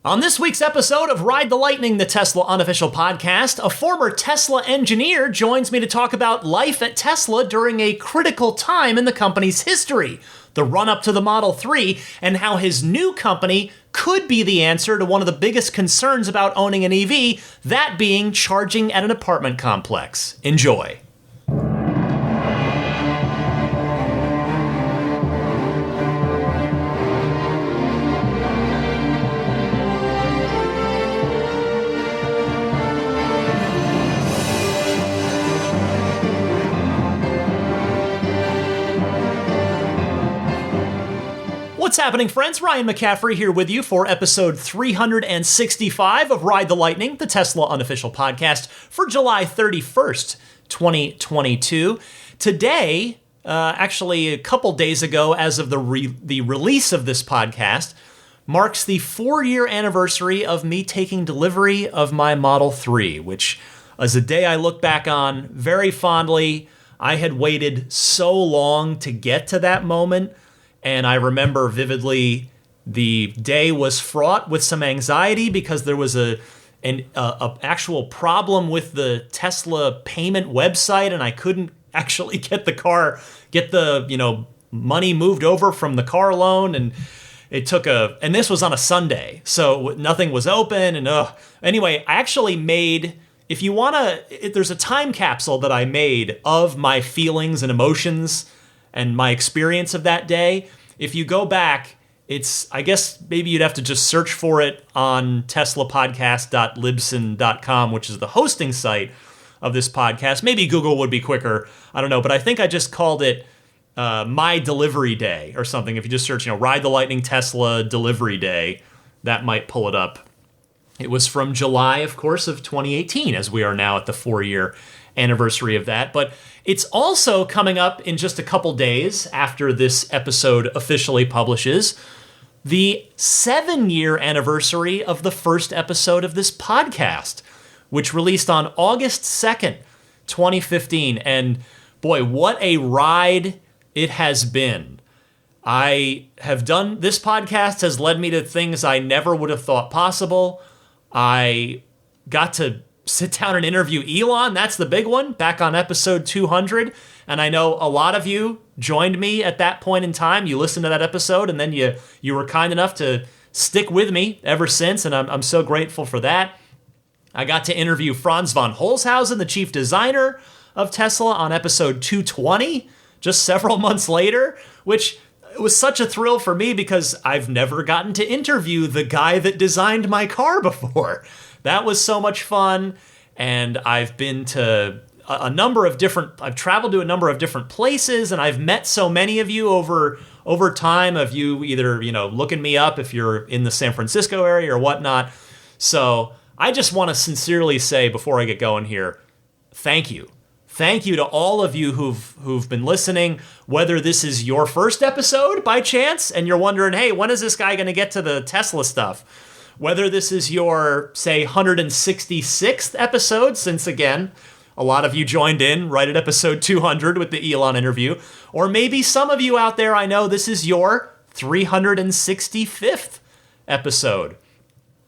On this week's episode of Ride the Lightning, the Tesla unofficial podcast, a former Tesla engineer joins me to talk about life at Tesla during a critical time in the company's history, the run-up to the Model 3, and how his new company could be the answer to one of the biggest concerns about owning an EV, that being charging at an apartment complex. Enjoy. What's happening, friends? Ryan McCaffrey here with you for episode 365 of Ride the Lightning, the Tesla unofficial podcast for July 31st, 2022. Today, actually a couple days ago, as of the release of this podcast, marks the 4-year anniversary of me taking delivery of my Model 3, which is a day I look back on very fondly. I had waited so long to get to that moment. And I remember vividly the day was fraught with some anxiety because there was an actual problem with the Tesla payment website, and I couldn't actually get the money moved over from the car loan, and it took and this was on a Sunday, so nothing was open, and anyway, I actually made, there's a time capsule that I made of my feelings and emotions and my experience of that day. If you go back, I guess maybe you'd have to just search for it on teslapodcast.libsyn.com, which is the hosting site of this podcast. Maybe Google would be quicker. I don't know, but I think I just called it My Delivery Day or something. If you just search, Ride the Lightning Tesla Delivery Day, that might pull it up. It was from July, of course, of 2018, as we are now at the 4-year anniversary of that. But it's also coming up in just a couple days after this episode officially publishes, the 7-year anniversary of the first episode of this podcast, which released on August 2nd, 2015. And boy, what a ride it has been. This podcast has led me to things I never would have thought possible. I got to sit down and interview Elon. That's the big one, back on episode 200. And I know a lot of you joined me at that point in time. You listened to that episode, and then you were kind enough to stick with me ever since, and I'm so grateful for that. I got to interview Franz von Holzhausen, the chief designer of Tesla, on episode 220, just several months later, which was such a thrill for me because I've never gotten to interview the guy that designed my car before. That was so much fun, and I've been to I've traveled to a number of different places, and I've met so many of you over time, of you either, looking me up if you're in the San Francisco area or whatnot. So I just want to sincerely say, before I get going here, thank you. Thank you to all of you who've been listening, whether this is your first episode by chance, and you're wondering, hey, when is this guy going to get to the Tesla stuff? Whether this is your, say, 166th episode, since, again, a lot of you joined in right at episode 200 with the Elon interview, or maybe some of you out there, I know this is your 365th episode.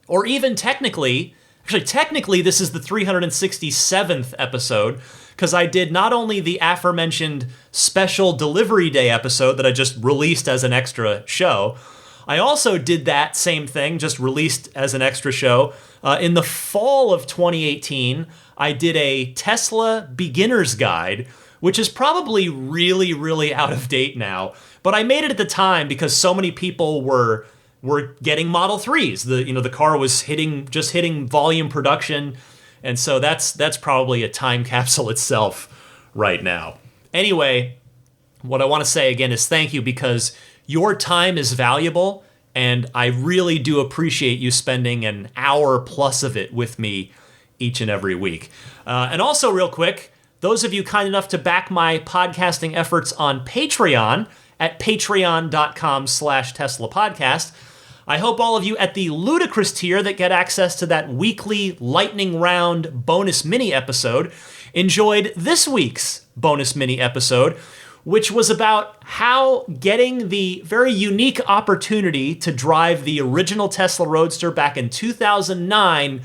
Or even technically, this is the 367th episode, because I did not only the aforementioned special delivery day episode that I just released as an extra show, I also did that same thing, just released as an extra show. In the fall of 2018, I did a Tesla beginner's guide, which is probably really, really out of date now. But I made it at the time because so many people were getting Model 3s. The car was just hitting volume production. And so that's probably a time capsule itself right now. Anyway, what I want to say again is thank you, because your time is valuable, and I really do appreciate you spending an hour plus of it with me each and every week. And also, real quick, those of you kind enough to back my podcasting efforts on Patreon at patreon.com/Tesla Podcast, I hope all of you at the ludicrous tier that get access to that weekly lightning round bonus mini episode enjoyed this week's bonus mini episode, which was about how getting the very unique opportunity to drive the original Tesla Roadster back in 2009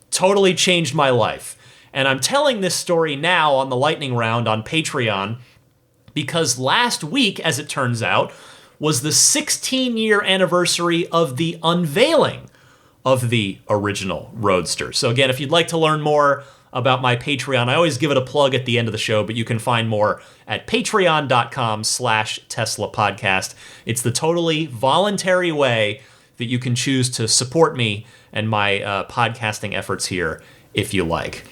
totally changed my life. And I'm telling this story now on the lightning round on Patreon because last week, as it turns out, was the 16-year anniversary of the unveiling of the original Roadster. So again, if you'd like to learn more about my Patreon, I always give it a plug at the end of the show, but you can find more at patreon.com/Tesla podcast. It's the totally voluntary way that you can choose to support me and my podcasting efforts here if you like.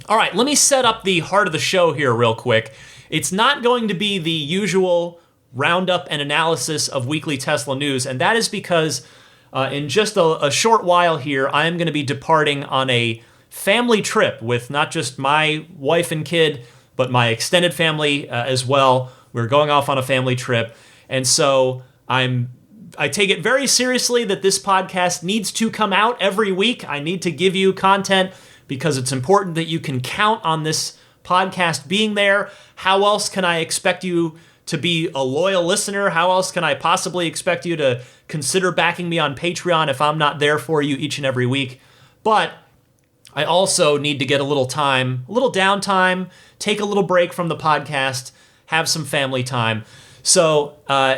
All right, let me set up the heart of the show here real quick. It's not going to be the usual roundup and analysis of weekly Tesla news, and that is because in just a short while here, I am going to be departing on a family trip with not just my wife and kid, but my extended family as well. We're going off on a family trip. And so I take it very seriously that this podcast needs to come out every week. I need to give you content because it's important that you can count on this podcast being there. How else can I expect you to be a loyal listener? How else can I possibly expect you to consider backing me on Patreon if I'm not there for you each and every week? But I also need to get a little time, a little downtime, take a little break from the podcast, have some family time. So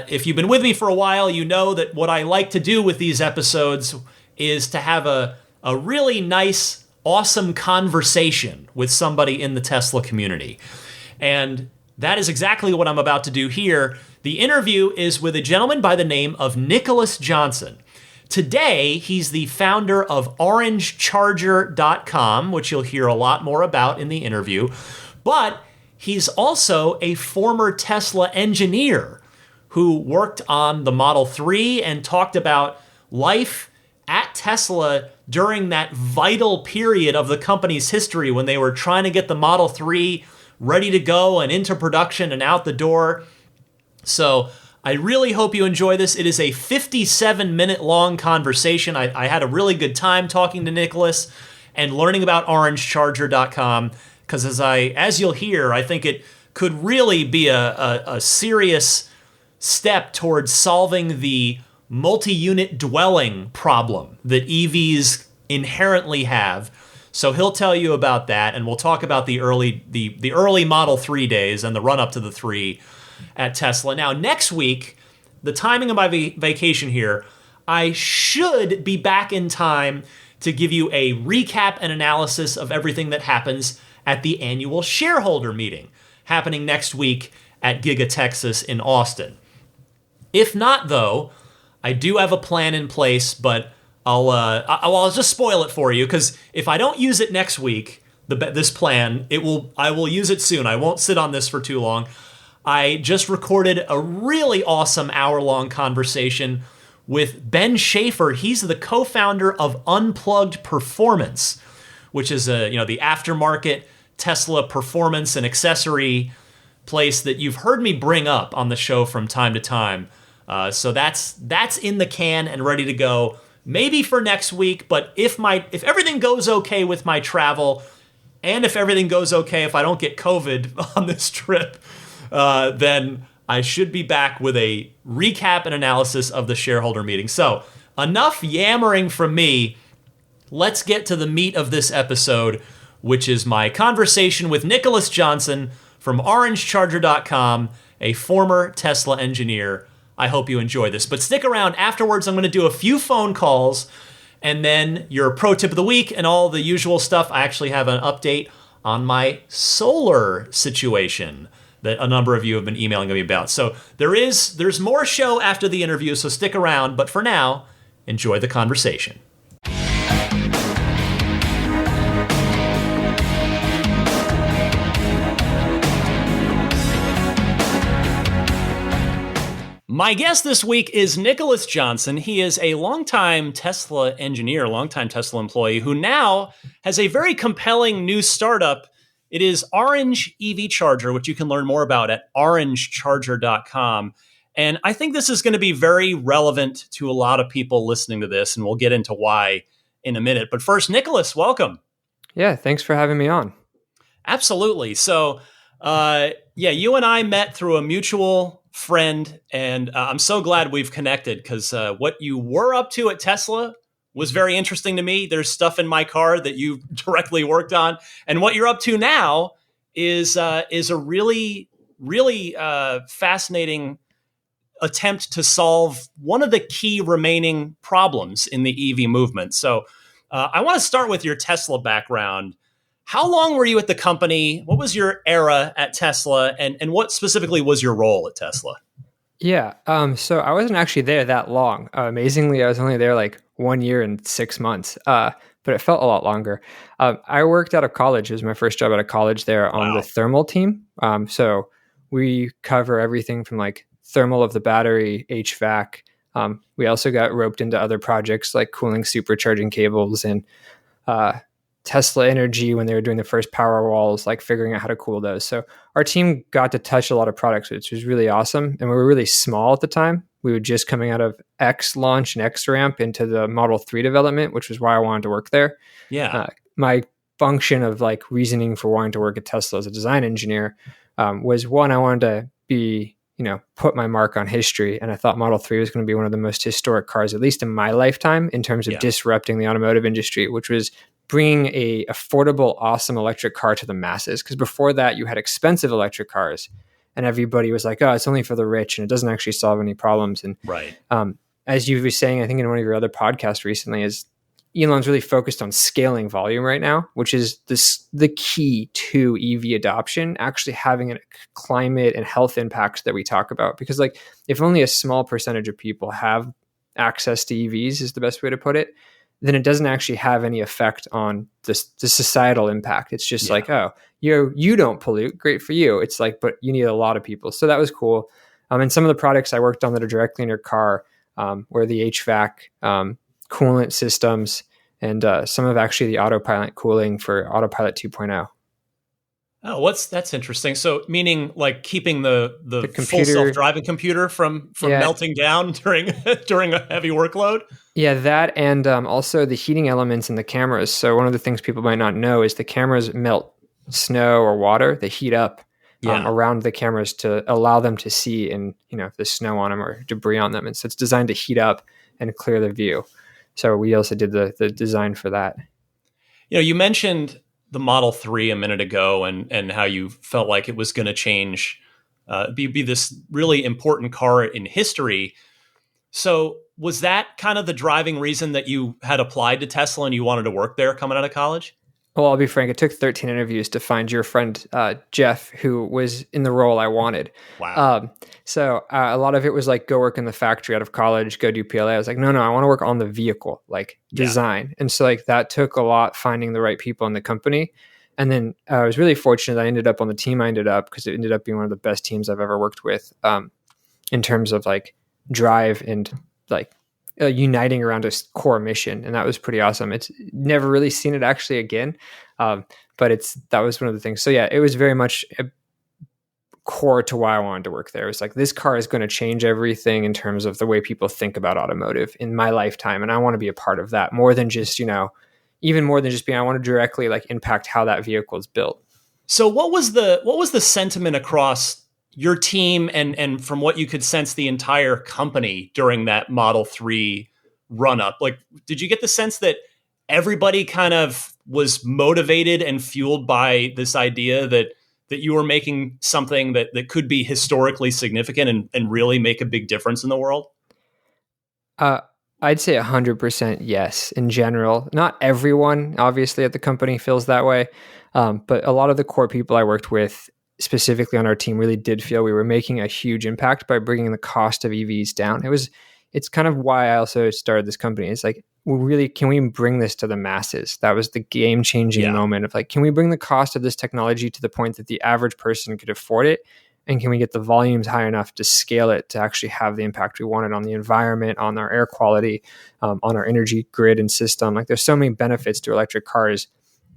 if you've been with me for a while, you know that what I like to do with these episodes is to have a really nice, awesome conversation with somebody in the Tesla community. And that is exactly what I'm about to do here. The interview is with a gentleman by the name of Nicholas Johnson. Today, he's the founder of orangecharger.com, which you'll hear a lot more about in the interview. But he's also a former Tesla engineer who worked on the Model 3 and talked about life at Tesla during that vital period of the company's history when they were trying to get the Model 3 ready to go and into production and out the door. So I really hope you enjoy this. It is a 57-minute long conversation. I had a really good time talking to Nicholas and learning about orangecharger.com because as you'll hear, I think it could really be a serious step towards solving the multi-unit dwelling problem that EVs inherently have. So he'll tell you about that, and we'll talk about the early Model 3 days and the run-up to the 3 at Tesla. Now, next week, the timing of my vacation here, I should be back in time to give you a recap and analysis of everything that happens at the annual shareholder meeting happening next week at Giga Texas in Austin. If not, though, I do have a plan in place, but I'll just spoil it for you, because if I don't use it next week, this plan, I will use it soon. I won't sit on this for too long. I just recorded a really awesome hour-long conversation with Ben Schaefer. He's the co-founder of Unplugged Performance, which is the aftermarket Tesla performance and accessory place that you've heard me bring up on the show from time to time. So that's in the can and ready to go. Maybe for next week, but if everything goes okay with my travel, and if everything goes okay if I don't get COVID on this trip, then I should be back with a recap and analysis of the shareholder meeting. So enough yammering from me. Let's get to the meat of this episode, which is my conversation with Nicholas Johnson from orangecharger.com, a former Tesla engineer. I hope you enjoy this. But stick around. Afterwards, I'm going to do a few phone calls, and then your pro tip of the week and all the usual stuff. I actually have an update on my solar situation that a number of you have been emailing me about. So there's more show after the interview, so stick around. But for now, enjoy the conversation. My guest this week is Nicholas Johnson. He is a longtime Tesla engineer, longtime Tesla employee, who now has a very compelling new startup. It is Orange EV Charger, which you can learn more about at orangecharger.com. And I think this is going to be very relevant to a lot of people listening to this, and we'll get into why in a minute. But first, Nicholas, welcome. Yeah, thanks for having me on. Absolutely. So Yeah, you and I met through a mutual friend, and I'm so glad we've connected because what you were up to at Tesla was very interesting to me. There's stuff in my car that you directly worked on, and what you're up to now is a really fascinating attempt to solve one of the key remaining problems in the EV movement. So, I want to start with your Tesla background. How long were you at the company? What was your era at Tesla? And what specifically was your role at Tesla? Yeah. So I wasn't actually there that long. Amazingly, I was only there like 1 year and 6 months. But it felt a lot longer. I worked out of college. It was my first job out of college there on the thermal team. So we cover everything from like thermal of the battery, HVAC. We also got roped into other projects like cooling supercharging cables and Tesla Energy when they were doing the first power walls, like figuring out how to cool those. So our team got to touch a lot of products, which was really awesome. And we were really small at the time. We were just coming out of X launch and X ramp into the Model 3 development, which was why I wanted to work there. Yeah. My function of like reasoning for wanting to work at Tesla as a design engineer was one, I wanted to be, put my mark on history. And I thought Model 3 was going to be one of the most historic cars, at least in my lifetime, in terms of disrupting the automotive industry, which was bringing a affordable, awesome electric car to the masses. Because before that, you had expensive electric cars, and everybody was like, "Oh, it's only for the rich," and it doesn't actually solve any problems. And right, as you were saying, I think in one of your other podcasts recently, is Elon's really focused on scaling volume right now, which is the key to EV adoption, actually having a climate and health impact that we talk about. Because like, if only a small percentage of people have access to EVs, is the best way to put it, then it doesn't actually have any effect on the societal impact. It's just like, oh, you don't pollute, great for you. It's like, but you need a lot of people. So that was cool. And some of the products I worked on that are directly in your car were the HVAC, coolant systems, and some of actually the autopilot cooling for Autopilot 2.0. Oh, that's interesting. So, meaning like keeping the computer, full self-driving computer from melting down during a heavy workload. Yeah, that and also the heating elements in the cameras. So one of the things people might not know is the cameras melt snow or water. They heat up around the cameras to allow them to see in if there's snow on them or debris on them. And so it's designed to heat up and clear the view. So we also did the design for that. You mentioned the Model 3 a minute ago and how you felt like it was going to change, be this really important car in history. So was that kind of the driving reason that you had applied to Tesla and you wanted to work there coming out of college? Well, I'll be frank. It took 13 interviews to find your friend, Jeff, who was in the role I wanted. Wow. So a lot of it was like, go work in the factory out of college, go do PLA. I was like, no, I want to work on the vehicle, like design. And so like that took a lot, finding the right people in the company. And then I was really fortunate I ended up on the team I ended up, because it ended up being one of the best teams I've ever worked with in terms of like drive and like uniting around a core mission. And that was pretty awesome. It's never really seen it actually again. But that was one of the things. So yeah, it was very much core to why I wanted to work there. It's like, this car is going to change everything in terms of the way people think about automotive in my lifetime. And I want to be a part of that more than just, even more than just being, I want to directly like impact how that vehicle is built. So what was the sentiment across your team and from what you could sense the entire company during that Model 3 run up? Like, did you get the sense that everybody kind of was motivated and fueled by this idea that you were making something that could be historically significant and really make a big difference in the world? I'd say 100% yes, in general. Not everyone, obviously, at the company feels that way. But a lot of the core people I worked with, specifically on our team, really did feel we were making a huge impact by bringing the cost of EVs down. It's kind of why I also started this company. It's like, can we bring this to the masses? That was the game-changing moment of like, can we bring the cost of this technology to the point that the average person could afford it? And can we get the volumes high enough to scale it to actually have the impact we wanted on the environment, on our air quality, on our energy grid and system? Like, there's so many benefits to electric cars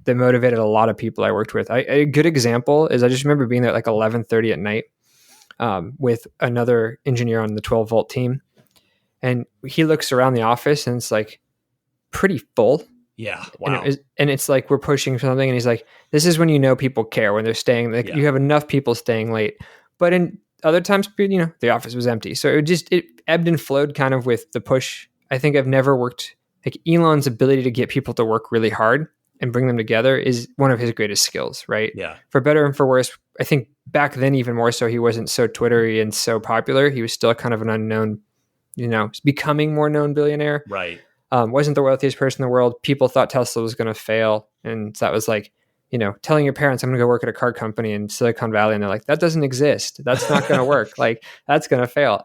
that motivated a lot of people I worked with. A good example is I just remember being there at like 11:30 at night with another engineer on the 12-volt team. And he looks around the office and it's like pretty full. Yeah. And, Wow. and it's like we're pushing something, and he's like, "This is when you know people care, when they're staying. Like you have enough people staying late." But in other times, the office was empty, so it ebbed and flowed kind of with the push. I think I've never worked like Elon's ability to get people to work really hard and bring them together is one of his greatest skills, right? Yeah. For better and for worse, I think back then even more so, he wasn't so Twittery and so popular. He was still kind of an unknown, becoming more known billionaire. Right. Wasn't the wealthiest person in the world. People thought Tesla was going to fail. And that was like, telling your parents, I'm going to go work at a car company in Silicon Valley. And they're like, that doesn't exist. That's not going to work. Like, that's going to fail.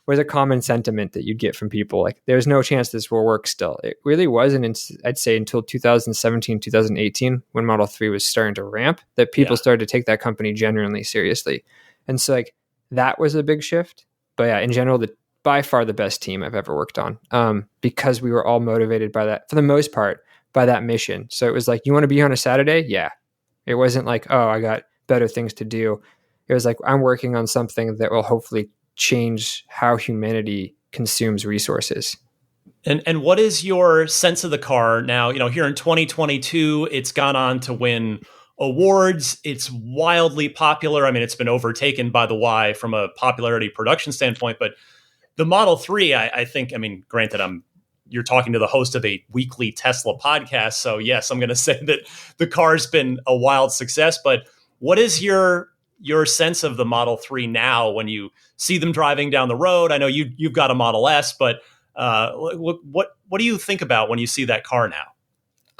Was a common sentiment that you'd get from people. Like, there's no chance this will work still. It really wasn't, I'd say, until 2017, 2018, when Model 3 was starting to ramp, that people started to take that company genuinely seriously. And so, like, that was a big shift. But yeah, in general, by far the best team I've ever worked on, because we were all motivated by that, for the most part, by that mission. So it was like, you want to be here on a Saturday? Yeah. It wasn't like, oh, I got better things to do. It was like, I'm working on something that will hopefully change how humanity consumes resources. And what is your sense of the car now? Here in 2022, it's gone on to win awards. It's wildly popular. I mean, it's been overtaken by the Y from a popularity production standpoint, but the Model 3, I think, granted, you're talking to the host of a weekly Tesla podcast. So yes, I'm going to say that the car's been a wild success, but what is your sense of the Model 3 now when you see them driving down the road? I know you've got a Model S, but what do you think about when you see that car now?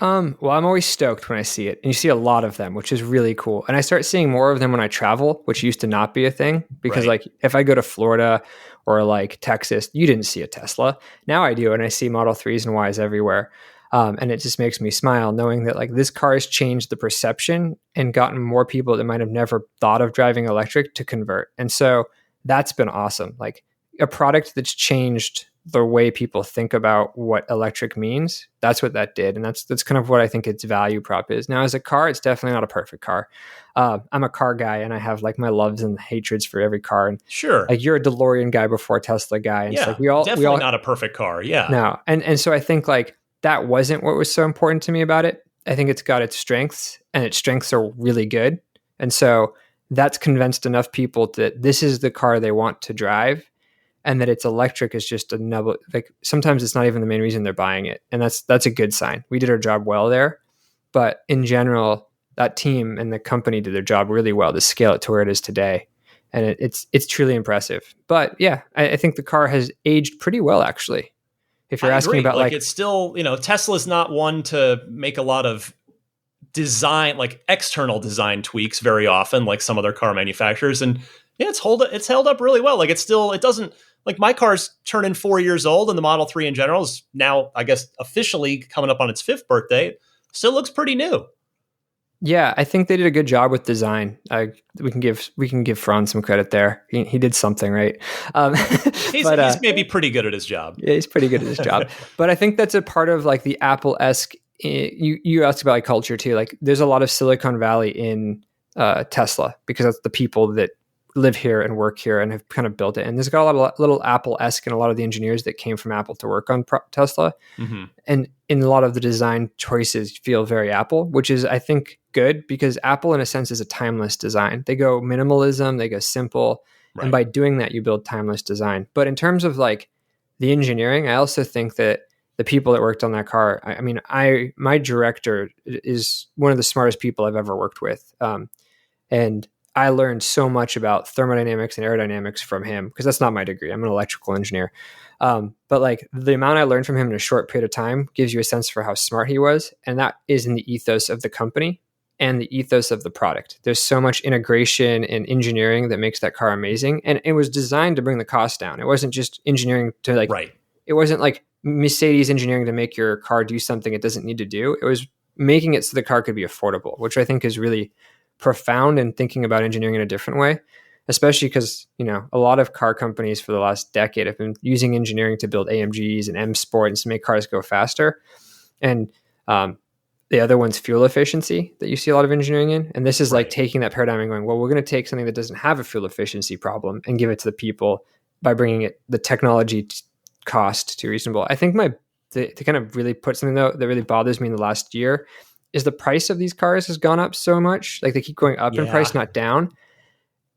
Well, I'm always stoked when I see it, and you see a lot of them, which is really cool. And I start seeing more of them when I travel, which used to not be a thing, because like if I go to Florida or like Texas, you didn't see a Tesla. Now I do, and I see Model 3s and Ys everywhere. And it just makes me smile knowing that like this car has changed the perception and gotten more people that might have never thought of driving electric to convert. And so that's been awesome. Like a product that's changed the way people think about what electric means. That's what that did. And that's kind of what I think its value prop is. Now, as a car, it's definitely not a perfect car. I'm a car guy, and I have like my loves and hatreds for every car. And sure, like you're a DeLorean guy before a Tesla guy. And yeah, it's like definitely not a perfect car. Yeah. No. And so I think like that wasn't what was so important to me about it. I think it's got its strengths, and its strengths are really good. And so that's convinced enough people that this is the car they want to drive. And that it's electric is just another, like sometimes it's not even the main reason they're buying it. And that's a good sign. We did our job well there. But in general, that team and the company did their job really well to scale it to where it is today. And it's truly impressive. But yeah, I think the car has aged pretty well, actually. If you're asking about like it's still, Tesla's not one to make a lot of design, like external design tweaks very often, like some other car manufacturers. And yeah, it's held up really well. Like it doesn't, like my car's turning 4 years old, and the Model 3 in general is now, I guess, officially coming up on its 5th birthday. It still looks pretty new. Yeah, I think they did a good job with design. We can give Franz some credit there. He did something right. He's maybe pretty good at his job. Yeah, he's pretty good at his job. But I think that's a part of like the Apple-esque. You asked about like culture too. Like there's a lot of Silicon Valley in Tesla because that's the people that live here and work here and have kind of built it. And there's got a lot of little Apple-esque in a lot of the engineers that came from Apple to work on Tesla. Mm-hmm. And in a lot of the design choices feel very Apple, which is, I think, good because Apple, in a sense, is a timeless design. They go minimalism, they go simple. Right. And by doing that, you build timeless design. But in terms of like the engineering, I also think that the people that worked on that car, my director is one of the smartest people I've ever worked with. And I learned so much about thermodynamics and aerodynamics from him because that's not my degree. I'm an electrical engineer. But like the amount I learned from him in a short period of time gives you a sense for how smart he was. And that is in the ethos of the company and the ethos of the product. There's so much integration and engineering that makes that car amazing. And it was designed to bring the cost down. It wasn't just engineering to like, right. It wasn't like Mercedes engineering to make your car do something it doesn't need to do. It was making it so the car could be affordable, which I think is really profound in thinking about engineering in a different way, especially because, a lot of car companies for the last decade have been using engineering to build AMGs and M Sports to make cars go faster. And the other one's fuel efficiency that you see a lot of engineering in. And this is right. Like taking that paradigm and going, well, we're going to take something that doesn't have a fuel efficiency problem and give it to the people by bringing the technology cost to reasonable. I think to kind of really put something though that really bothers me in the last year is the price of these cars has gone up so much. Like they keep going up in price, not down.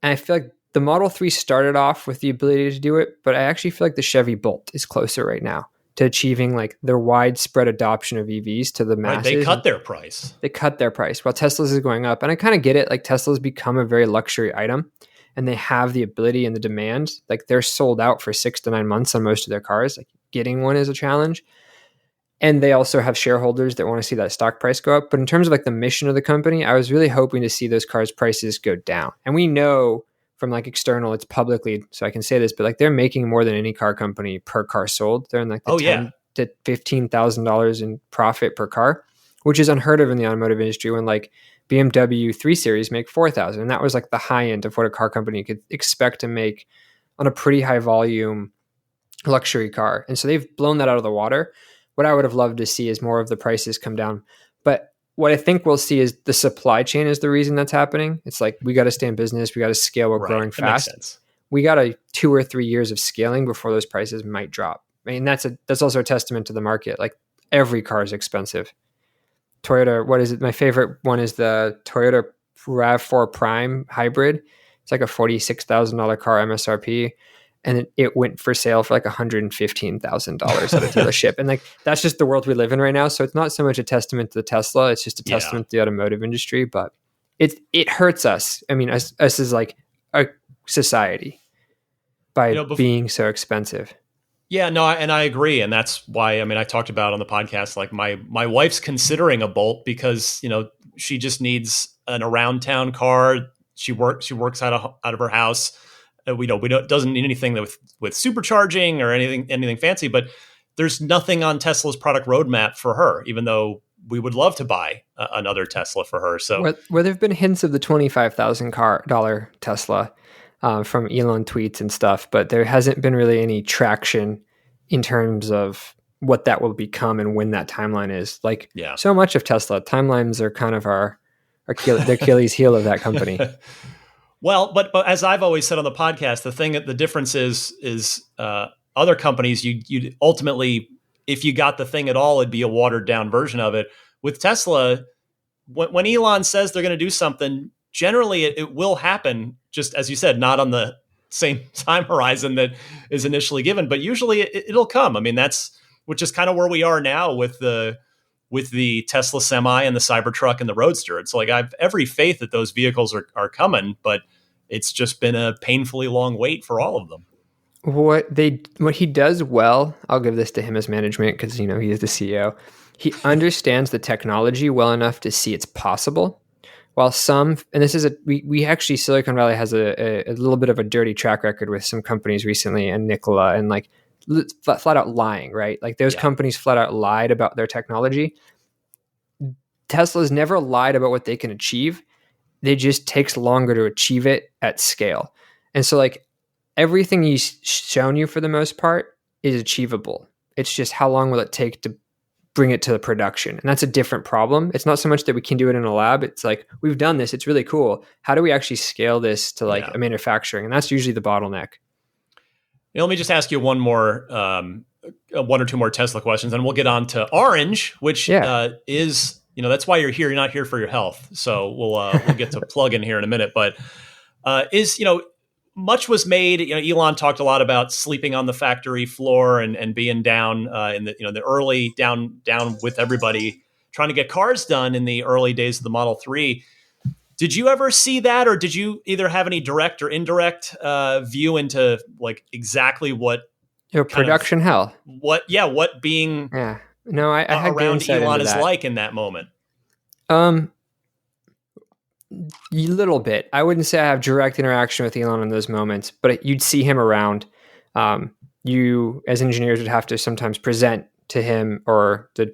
And I feel like the Model 3 started off with the ability to do it, but I actually feel like the Chevy Bolt is closer right now to achieving like their widespread adoption of EVs to the masses. Right, they cut their price. They cut their price while Tesla's is going up. And I kind of get it. Like Tesla's become a very luxury item and they have the ability and the demand. Like they're sold out for 6 to 9 months on most of their cars. Like getting one is a challenge. And they also have shareholders that want to see that stock price go up. But in terms of like the mission of the company, I was really hoping to see those cars' prices go down. And we know from like external, it's publicly, so I can say this, but like they're making more than any car company per car sold. They're in like the $10,000 to $15,000 in profit per car, which is unheard of in the automotive industry when like BMW 3 Series make 4,000. And that was like the high end of what a car company could expect to make on a pretty high volume luxury car. And so they've blown that out of the water. What I would have loved to see is more of the prices come down. But what I think we'll see is the supply chain is the reason that's happening. It's like, we got to stay in business. We got to scale. We're growing fast. We got 2 or 3 years of scaling before those prices might drop. I mean, that's also a testament to the market. Like every car is expensive. Toyota, what is it? My favorite one is the Toyota RAV4 Prime hybrid. It's like a $46,000 car MSRP. And it went for sale for like $115,000 at a dealership. And like, that's just the world we live in right now. So it's not so much a testament to the Tesla. It's just a testament to the automotive industry, but it hurts us. I mean, us as like a society by being so expensive. Yeah, no, and I agree. And that's why, I mean, I talked about on the podcast, like my wife's considering a Bolt because, she just needs an around town car. She works out of her house. We doesn't need anything with supercharging or anything fancy, but there's nothing on Tesla's product roadmap for her, even though we would love to buy another Tesla for her. So where there've been hints of the $25,000 Tesla from Elon tweets and stuff, but there hasn't been really any traction in terms of what that will become and when that timeline is. Like so much of Tesla timelines are kind of the Achilles heel of that company. Well, but as I've always said on the podcast, the difference is other companies, you ultimately, if you got the thing at all, it'd be a watered down version of it. With Tesla, when Elon says they're going to do something, generally it will happen, just as you said, not on the same time horizon that is initially given, but usually it'll come. I mean, which is kind of where we are now with the Tesla Semi and the Cybertruck and the Roadster. It's like I have every faith that those vehicles are coming, but it's just been a painfully long wait for all of them. What he does well, I'll give this to him as management because he is the CEO. He understands the technology well enough to see it's possible. While some, and this is we actually, Silicon Valley has a little bit of a dirty track record with some companies recently, and Nikola, and like flat out lying, right? Like those companies flat out lied about their technology. Tesla's never lied about what they can achieve. It just takes longer to achieve it at scale. And so like everything he's shown you for the most part is achievable. It's just how long will it take to bring it to the production? And that's a different problem. It's not so much that we can do it in a lab. It's like, we've done this. It's really cool. How do we actually scale this to like a manufacturing? And that's usually the bottleneck. Let me just ask you one or two more Tesla questions, and we'll get on to Orange, which is, that's why you're here. You're not here for your health. So we'll get to plug in here in a minute. But much was made. Elon talked a lot about sleeping on the factory floor and being down in the early down with everybody, trying to get cars done in the early days of the Model 3. Did you ever see that, or did you either have any direct or indirect view into like exactly what production hell? What being I had around Elon is like in that moment? A little bit. I wouldn't say I have direct interaction with Elon in those moments, but you'd see him around. You as engineers would have to sometimes present to him or the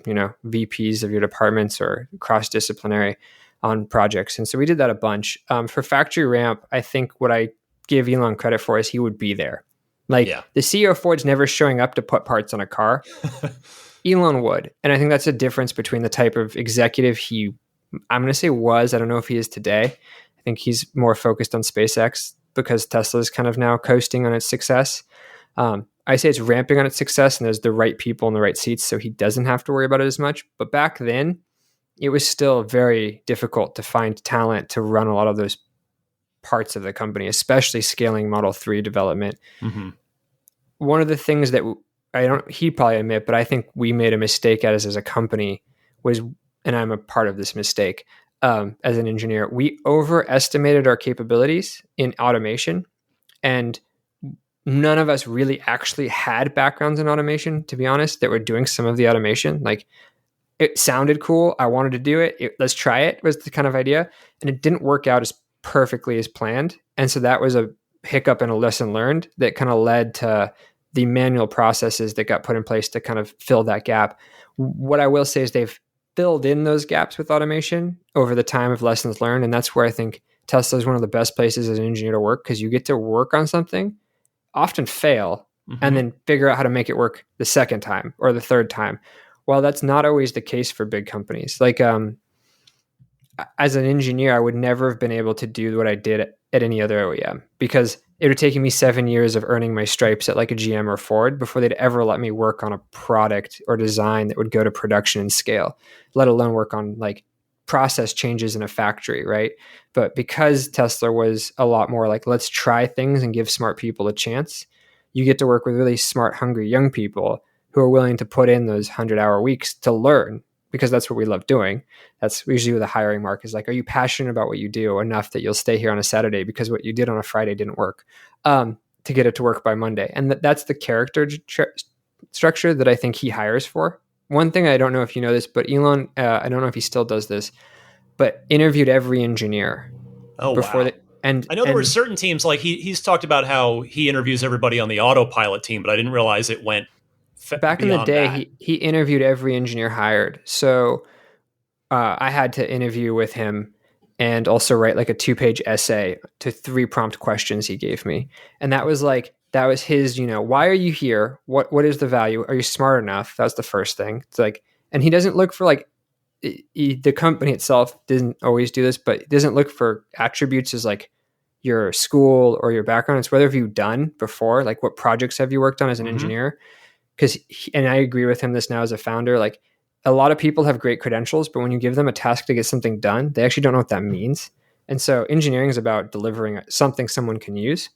VPs of your departments or cross-disciplinary on projects. And so we did that a bunch. For factory ramp, I think what I give Elon credit for is he would be there. Like the CEO of Ford's never showing up to put parts on a car. Elon would. And I think that's a difference between the type of executive I'm going to say was, I don't know if he is today. I think he's more focused on SpaceX because Tesla is kind of now coasting on its success. I say it's ramping on its success, and there's the right people in the right seats, so he doesn't have to worry about it as much. But back then, it was still very difficult to find talent to run a lot of those parts of the company, especially scaling Model 3 development. Mm-hmm. One of the things that he'd probably admit, but I think we made a mistake as a company was, and I'm a part of this mistake, as an engineer, we overestimated our capabilities in automation, and none of us really actually had backgrounds in automation, to be honest, that were doing some of the automation. Like, it sounded cool. I wanted to do it. Let's try it was the kind of idea. And it didn't work out as perfectly as planned. And so that was a hiccup and a lesson learned that kind of led to the manual processes that got put in place to kind of fill that gap. What I will say is they've filled in those gaps with automation over the time of lessons learned. And that's where I think Tesla is one of the best places as an engineer to work, because you get to work on something, often fail, and then figure out how to make it work the second time or the third time. Well, that's not always the case for big companies. Like, as an engineer, I would never have been able to do what I did at any other OEM, because it would have taken me 7 years of earning my stripes at like a GM or Ford before they'd ever let me work on a product or design that would go to production and scale, let alone work on like process changes in a factory, right? But because Tesla was a lot more like, let's try things and give smart people a chance, you get to work with really smart, hungry young people who are willing to put in those 100-hour weeks to learn, because that's what we love doing. That's usually what the hiring mark is like. Are you passionate about what you do enough that you'll stay here on a Saturday because what you did on a Friday didn't work, to get it to work by Monday? And that's the character structure that I think he hires for. One thing, I don't know if you know this, but Elon, I don't know if he still does this, but interviewed every engineer. Oh, wow. And I know there were certain teams, like he's talked about how he interviews everybody on the autopilot team, but I didn't realize it went back in the day. He interviewed every engineer hired. So I had to interview with him and also write like a 2-page essay to 3 prompt questions he gave me. And that was his, why are you here? What is the value? Are you smart enough? That's the first thing. It's like, and he doesn't look for like, the company itself doesn't always do this, but it doesn't look for attributes as like your school or your background. It's whether have you done before, like what projects have you worked on as an engineer? Because, and I agree with him this now as a founder, like a lot of people have great credentials, but when you give them a task to get something done, they actually don't know what that means. And so engineering is about delivering something someone can use.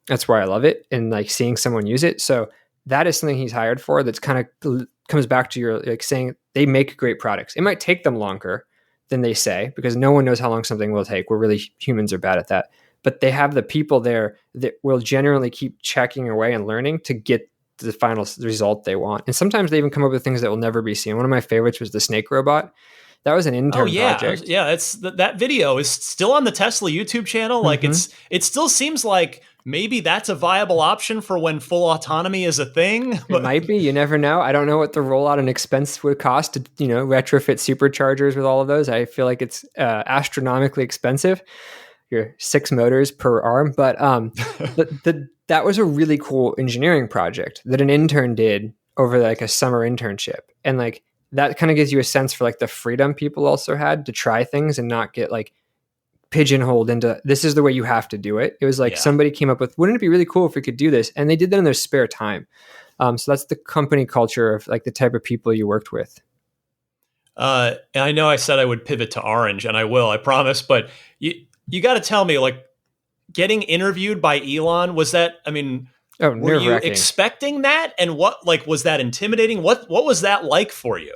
That's why I love it, and like seeing someone use it. So that is something he's hired for. That's kind of comes back to your like saying they make great products. It might take them longer than they say, because no one knows how long something will take. Humans are bad at that. But they have the people there that will generally keep checking away and learning to get the final result they want. And sometimes they even come up with things that will never be seen. One of my favorites was the snake robot. That was an intern project. Yeah, it's that video is still on the Tesla YouTube channel. Like it still seems like maybe that's a viable option for when full autonomy is a thing. It might be. You never know. I don't know what the rollout and expense would cost to, retrofit superchargers with all of those. I feel like it's astronomically expensive. Your 6 motors per arm. But that was a really cool engineering project that an intern did over like a summer internship. And like that kind of gives you a sense for like the freedom people also had to try things and not get like pigeonholed into this is the way you have to do it. It was like somebody came up with, wouldn't it be really cool if we could do this? And they did that in their spare time. So that's the company culture of like the type of people you worked with. And I know I said I would pivot to Orange, and I will, I promise. But you got to tell me, like, getting interviewed by Elon, was that? I mean, were you expecting that? And what, like, was that intimidating? What was that like for you?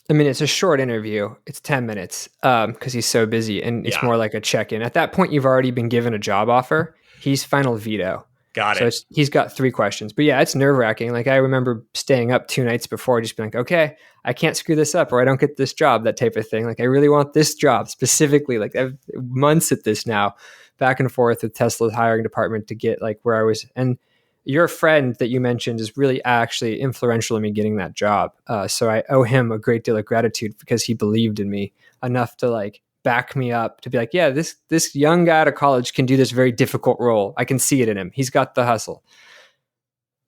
I mean, it's a short interview. It's 10 minutes because he's so busy, and it's more like a check-in. At that point, you've already been given a job offer. He's final veto. Got it. So he's got 3 questions. But yeah, it's nerve-wracking. Like I remember staying up 2 nights before, just being like, okay, I can't screw this up or I don't get this job, that type of thing. Like I really want this job specifically. Like I've months at this now, back and forth with Tesla's hiring department to get like where I was. And your friend that you mentioned is really actually influential in me getting that job. So I owe him a great deal of gratitude because he believed in me enough to like back me up to be like, yeah, this young guy out of college can do this very difficult role. I can see it in him. He's got the hustle.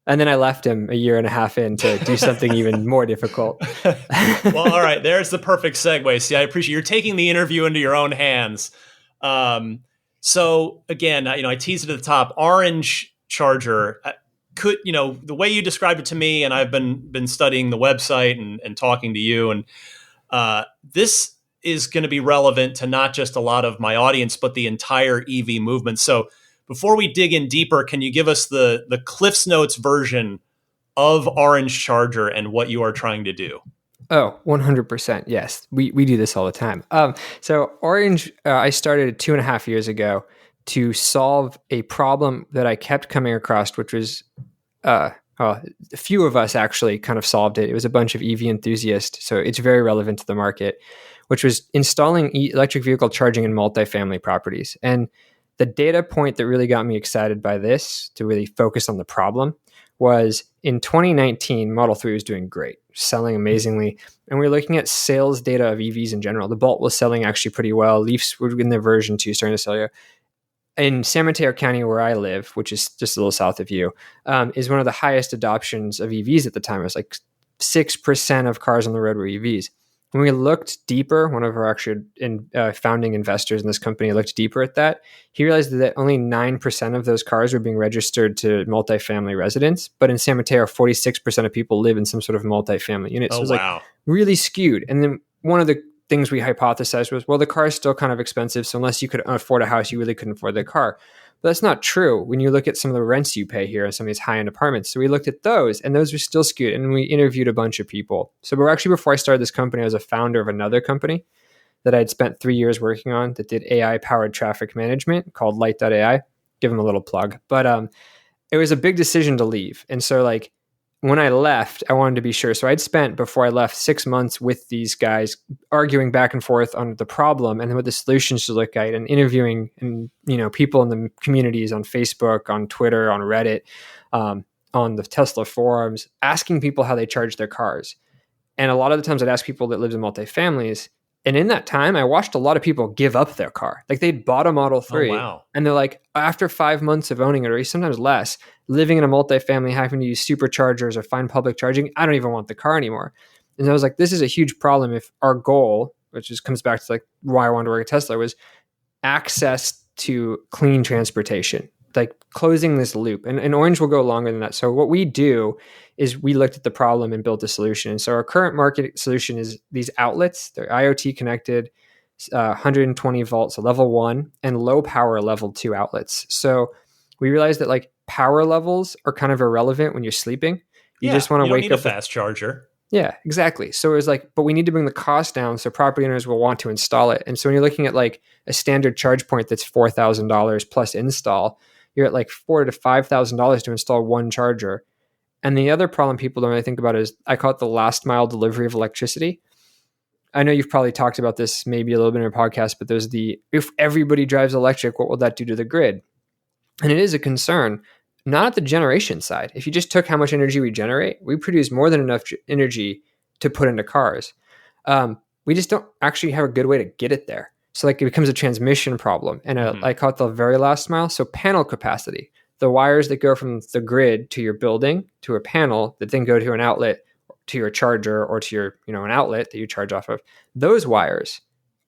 And then I left him a year and a half in to do something even more difficult. Well, all right. There's the perfect segue. See, I appreciate you're taking the interview into your own hands. So again, I teased it at the top, Orange Charger. could, the way you described it to me, and I've been studying the website and talking to you, and this is going to be relevant to not just a lot of my audience, but the entire EV movement. So before we dig in deeper, can you give us the Cliff's Notes version of Orange Charger and what you are trying to do? Oh, 100%. Yes. We do this all the time. So Orange, I started 2.5 years ago to solve a problem that I kept coming across, which was, a few of us actually kind of solved it. It was a bunch of EV enthusiasts. So it's very relevant to the market, which was installing electric vehicle charging in multifamily properties. And the data point that really got me excited by this to really focus on the problem was in 2019, Model 3 was doing great, selling amazingly. And we were looking at sales data of EVs in general. The Bolt was selling actually pretty well. Leafs were in their version 2 starting to sell you. In San Mateo County, where I live, which is just a little south of you, is one of the highest adoptions of EVs at the time. It was like 6% of cars on the road were EVs. When we looked deeper, one of our actually founding investors in this company looked deeper at that. He realized that only 9% of those cars were being registered to multifamily residents. But in San Mateo, 46% of people live in some sort of multifamily unit. So it was like really skewed. And then one of the things we hypothesized was, well, the car is still kind of expensive. So unless you could afford a house, you really couldn't afford the car. But that's not true when you look at some of the rents you pay here in some of these high-end apartments. So we looked at those, and those were still skewed. And we interviewed a bunch of people. So before I started this company, I was a founder of another company that I'd spent 3 years working on that did AI-powered traffic management called Light.ai. Give them a little plug. But it was a big decision to leave. And so when I left, I wanted to be sure. So I'd spent, before I left, 6 months with these guys arguing back and forth on the problem and then what the solutions should look like, and interviewing and people in the communities on Facebook, on Twitter, on Reddit, on the Tesla forums, asking people how they charge their cars. And a lot of the times I'd ask people that lived in multifamilies. And in that time, I watched a lot of people give up their car. Like they'd bought a Model 3 and they're like, after 5 months of owning it, or sometimes less, living in a multifamily, having to use superchargers or find public charging, I don't even want the car anymore. And I was like, this is a huge problem if our goal, which just comes back to why I wanted to work at Tesla, was access to clean transportation, like closing this loop. And Orange will go longer than that. So what we do is we looked at the problem and built a solution. And so our current market solution is these outlets. They're IoT connected, 120 volts, so level 1, and low power level 2 outlets. So we realized that power levels are kind of irrelevant when you're sleeping. You just want to wake up. You don't need a fast charger. Yeah, exactly. So it was but we need to bring the cost down so property owners will want to install it. And so when you're looking at a standard charge point that's $4,000 plus install, you're at $4,000 to $5,000 to install one charger. And the other problem people don't really think about is, I call it the last mile delivery of electricity. I know you've probably talked about this maybe a little bit in your podcast, but there's if everybody drives electric, what will that do to the grid? And it is a concern, not at the generation side. If you just took how much energy we generate, we produce more than enough energy to put into cars. We just don't actually have a good way to get it there. So it becomes a transmission problem. And I call it the very last mile. So panel capacity, the wires that go from the grid to your building to a panel that then go to an outlet, to your charger, or to your, an outlet that you charge off of. Those wires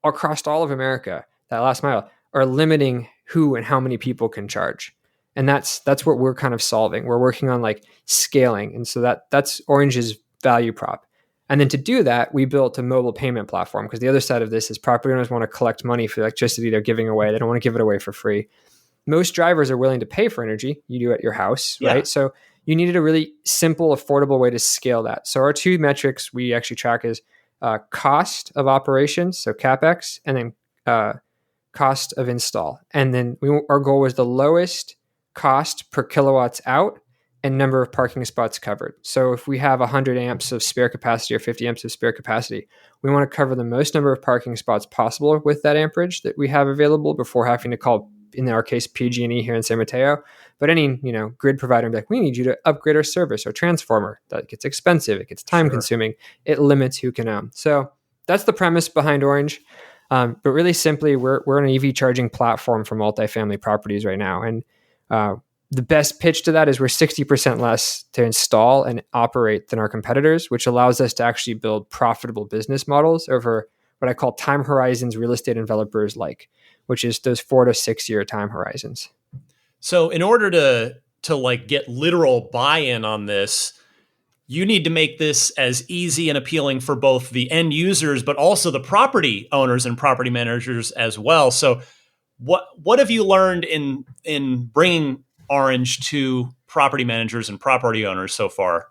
across all of America, that last mile, are limiting who and how many people can charge. And that's what we're kind of solving. We're working on scaling. And so that's Orange's value prop. And then to do that, we built a mobile payment platform, because the other side of this is property owners want to collect money for the electricity they're giving away. They don't want to give it away for free. Most drivers are willing to pay for energy. You do at your house, right? So you needed a really simple, affordable way to scale that. So our 2 metrics we actually track is cost of operations, so CapEx, and then cost of install. And then our goal was the lowest cost per kilowatts out and number of parking spots covered. So if we have 100 amps of spare capacity or 50 amps of spare capacity, we want to cover the most number of parking spots possible with that amperage that we have available before having to call, in our case, PG&E here in San Mateo. But any grid provider would be like, we need you to upgrade our service or transformer. That gets expensive. It gets time consuming. It limits who can own. So that's the premise behind Orange. But really simply, we're an EV charging platform for multifamily properties right now. And the best pitch to that is we're 60% less to install and operate than our competitors, which allows us to actually build profitable business models over what I call time horizons real estate developers which is those 4 to 6 year time horizons. So in order to like get literal buy-in on this, you need to make this as easy and appealing for both the end users, but also the property owners and property managers as well. So what have you learned in bringing Orange to property managers and property owners so far?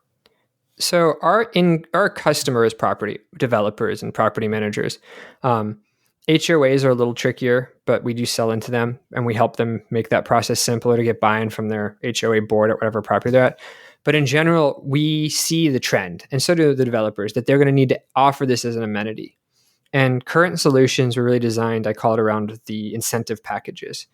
So our customers, property developers and property managers, HOAs are a little trickier, but we do sell into them and we help them make that process simpler to get buy-in from their HOA board at whatever property they're at. But in general, we see the trend, and so do the developers, that they're going to need to offer this as an amenity. And current solutions were really designed, I call it, around the incentive packages.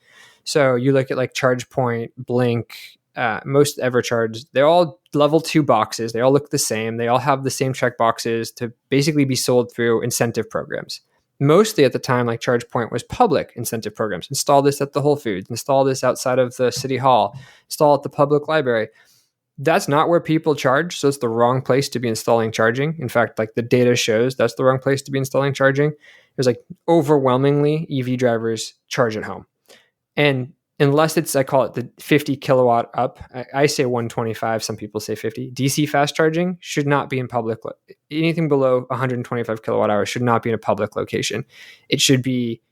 So you look at like ChargePoint, Blink, most EverCharge, they're all level 2 boxes. They all look the same. They all have the same check boxes to basically be sold through incentive programs. Mostly at the time, like ChargePoint was public incentive programs. Install this at the Whole Foods, install this outside of the city hall, install at the public library. That's not where people charge. So it's the wrong place to be installing charging. In fact, like the data shows that's the wrong place to be installing charging. There's like overwhelmingly EV drivers charge at home. And unless it's, I call it the 50 kilowatt up, I say 125, some people say 50. DC fast charging should not be in public. Anything below 125 kilowatt hours should not be in a public location. It should be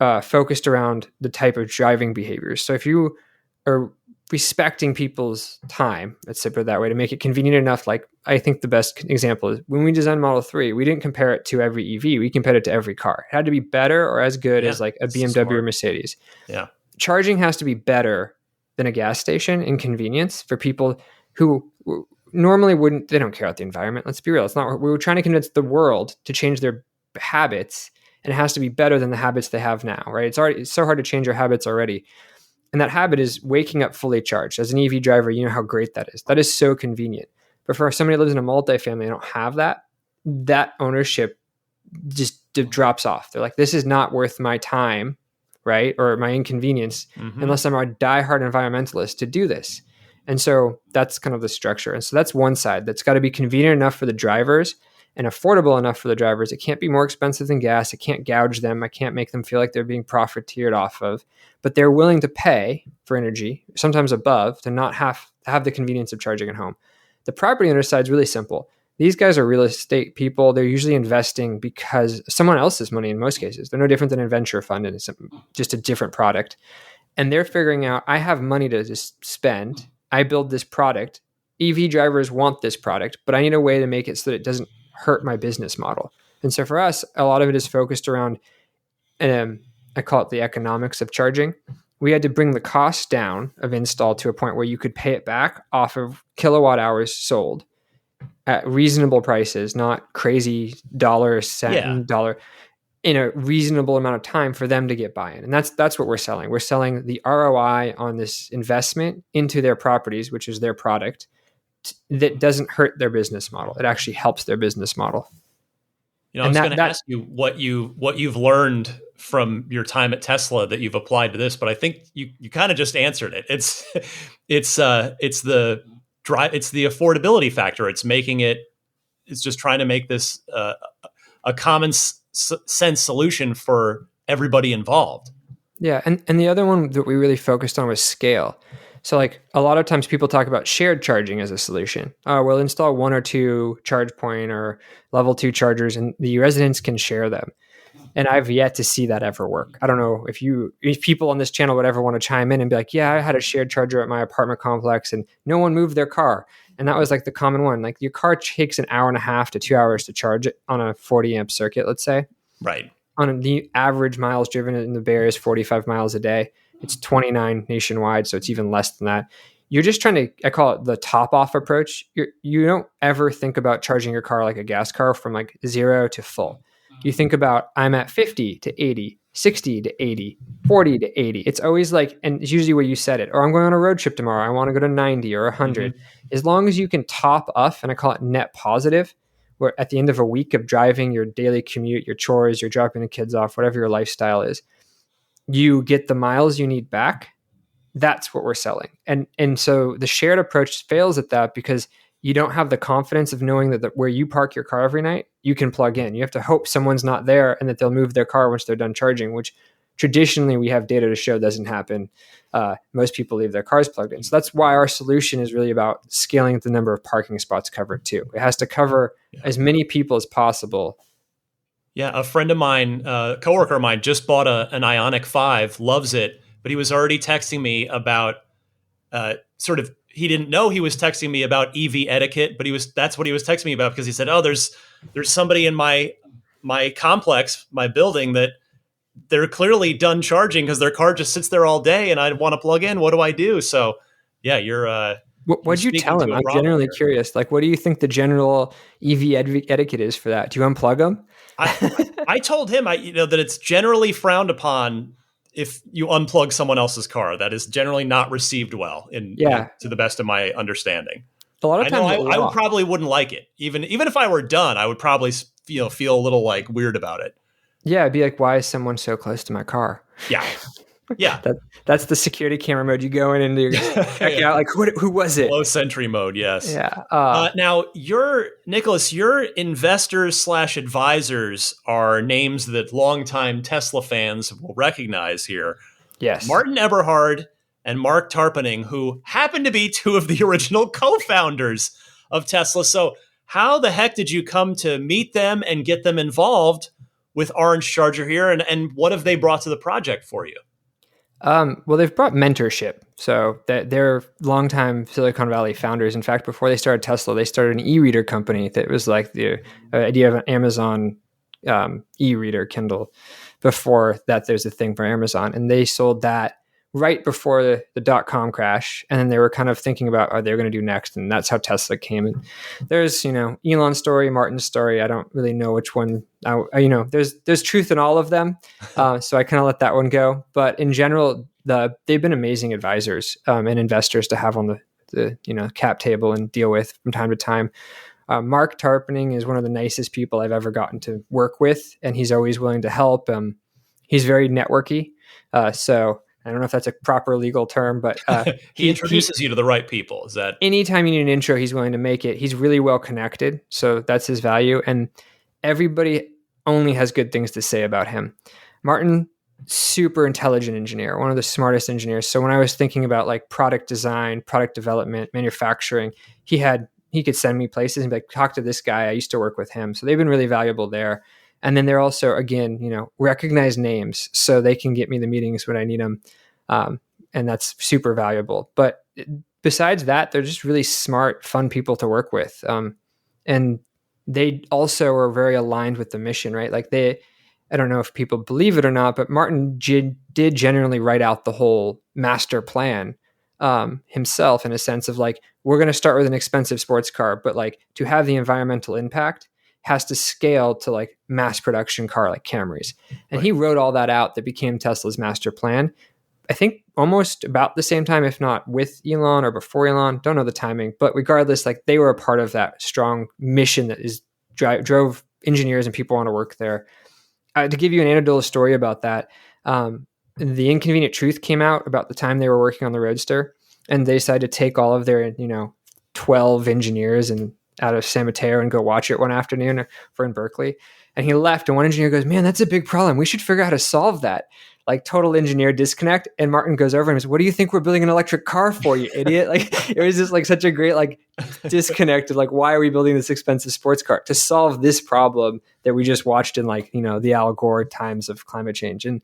focused around the type of driving behaviors. So if you are respecting people's time, let's put it that way, to make it convenient enough. Like, I think the best example is when we designed Model 3, we didn't compare it to every EV. We compared it to every car. It had to be better or as good as like a BMW or Mercedes. Yeah. Charging has to be better than a gas station in convenience for people who normally wouldn't, they don't care about the environment. Let's be real. It's not, we were trying to convince the world to change their habits, and it has to be better than the habits they have now, right? It's so hard to change your habits already. And that habit is waking up fully charged. As an EV driver, you know how great that is. That is so convenient. But for somebody who lives in a multifamily and don't have that, that ownership just drops off. They're like, this is not worth my time, right? Or my inconvenience, unless I'm a diehard environmentalist to do this. And so that's kind of the structure. And so that's one side. That's got to be convenient enough for the drivers and affordable enough for the drivers. It can't be more expensive than gas. It can't gouge them. I can't make them feel like they're being profiteered off of. But they're willing to pay for energy, sometimes above, to not have the convenience of charging at home. The property owner side is really simple. These guys are real estate people. They're usually investing because someone else's money in most cases. They're no different than a venture fund, and it's just a different product. And they're figuring out, I have money to just spend. I build this product. EV drivers want this product, but I need a way to make it so that it doesn't hurt my business model. And so for us, a lot of it is focused around, I call it the economics of charging. We had to bring the cost down of install to a point where you could pay it back off of kilowatt hours sold at reasonable prices, not crazy dollar in a reasonable amount of time for them to get buy-in. And that's what we're selling. We're selling the ROI on this investment into their properties, which is their product, that doesn't hurt their business model. It actually helps their business model. You know, I was going to ask you what you've learned from your time at Tesla that you've applied to this, but I think you kind of just answered it. It's the affordability factor. It's just trying to make this a common sense solution for everybody involved. Yeah, and the other one that we really focused on was scale. So like a lot of times people talk about shared charging as a solution. We'll install 1 or 2 ChargePoint or level 2 chargers and the residents can share them. And I've yet to see that ever work. I don't know if people on this channel would ever want to chime in and be like, yeah, I had a shared charger at my apartment complex and no one moved their car. And that was like the common one. Like your car takes an hour and a half to 2 hours to charge it on a 40 amp circuit, let's say. Right. On the average miles driven in the Bay Area is 45 miles a day. It's 29 nationwide, so it's even less than that. You're just trying to, I call it the top off approach. You don't ever think about charging your car like a gas car from like 0 to full. You think about, I'm at 50 to 80, 60 to 80, 40 to 80. It's always like, and it's usually where you said it, or I'm going on a road trip tomorrow. I want to go to 90 or 100. As long as you can top off, and I call it net positive, where at the end of a week of driving your daily commute, your chores, you're dropping the kids off, whatever your lifestyle is, you get the miles you need back. That's what we're selling. And so the shared approach fails at that because you don't have the confidence of knowing that where you park your car every night, you can plug in. You have to hope someone's not there and that they'll move their car once they're done charging, which traditionally we have data to show doesn't happen. Most people leave their cars plugged in. So that's why our solution is really about scaling the number of parking spots covered too. It has to cover as many people as possible. Yeah, a friend of mine, a coworker of mine, just bought an Ioniq 5, loves it, but he was already texting me about he didn't know he was texting me about EV etiquette, but that's what he was texting me about, because he said, "Oh, there's somebody in my complex, my building, that they're clearly done charging because their car just sits there all day, and I want to plug in. What do I do?" So, yeah, you're. What'd you tell him? I'm genuinely curious. Like, what do you think the general EV etiquette is for that? Do you unplug them? I told him that it's generally frowned upon if you unplug someone else's car. That is generally not received well to the best of my understanding. A lot of times I probably wouldn't like it. Even if I were done, I would probably feel a little like weird about it. Yeah, it'd be like, why is someone so close to my car? Yeah. Yeah. That's the security camera mode. You go in and you check out, like, who was it? Low sentry mode, yes. Yeah. Now, Nicholas, your investors / advisors are names that longtime Tesla fans will recognize here. Yes. Martin Eberhard and Mark Tarpenning, who happen to be two of the original co-founders of Tesla. So how the heck did you come to meet them and get them involved with Orange Charger here? And what have they brought to the project for you? Well, they've brought mentorship. So they're longtime Silicon Valley founders. In fact, before they started Tesla, they started an e-reader company that was like the idea of an Amazon e-reader Kindle. Before that, there's a thing for Amazon. And they sold that right before the dot-com crash. And then they were kind of thinking about what they're going to do next. And that's how Tesla came. And there's, Elon's story, Martin's story. I don't really know which one. There's truth in all of them. So I kind of let that one go. But in general, they've been amazing advisors and investors to have on the cap table and deal with from time to time. Mark Tarpenning is one of the nicest people I've ever gotten to work with. And he's always willing to help. He's very networky. So I don't know if that's a proper legal term, but he introduces you to the right people. Is that anytime you need an intro, he's willing to make it. He's really well connected, so that's his value. And everybody only has good things to say about him. Martin, super intelligent engineer, one of the smartest engineers. So when I was thinking about like product design, product development, manufacturing, he could send me places and be like, talk to this guy. I used to work with him. So they've been really valuable there. And then they're also, again, recognized names so they can get me the meetings when I need them. And that's super valuable. But besides that, they're just really smart, fun people to work with. And they also are very aligned with the mission, right? Like I don't know if people believe it or not, but Martin did generally write out the whole master plan himself, in a sense of like, we're going to start with an expensive sports car, but like to have the environmental impact has to scale to like mass production car like Camrys. And He wrote all that out that became Tesla's master plan. I think almost about the same time, if not with Elon or before Elon, don't know the timing, but regardless, like they were a part of that strong mission that drove engineers and people want to work there. To give you an anecdotal story about that, The Inconvenient Truth came out about the time they were working on the Roadster, and they decided to take all of their, 12 engineers and out of San Mateo and go watch it one afternoon in Berkeley. And he left, and one engineer goes, "Man, that's a big problem. We should figure out how to solve that." Like total engineer disconnect. And Martin goes over and says, "What do you think we're building an electric car for, you idiot?" Like it was just like such a great like disconnect of like, why are we building this expensive sports car to solve this problem that we just watched in like, the Al Gore times of climate change? And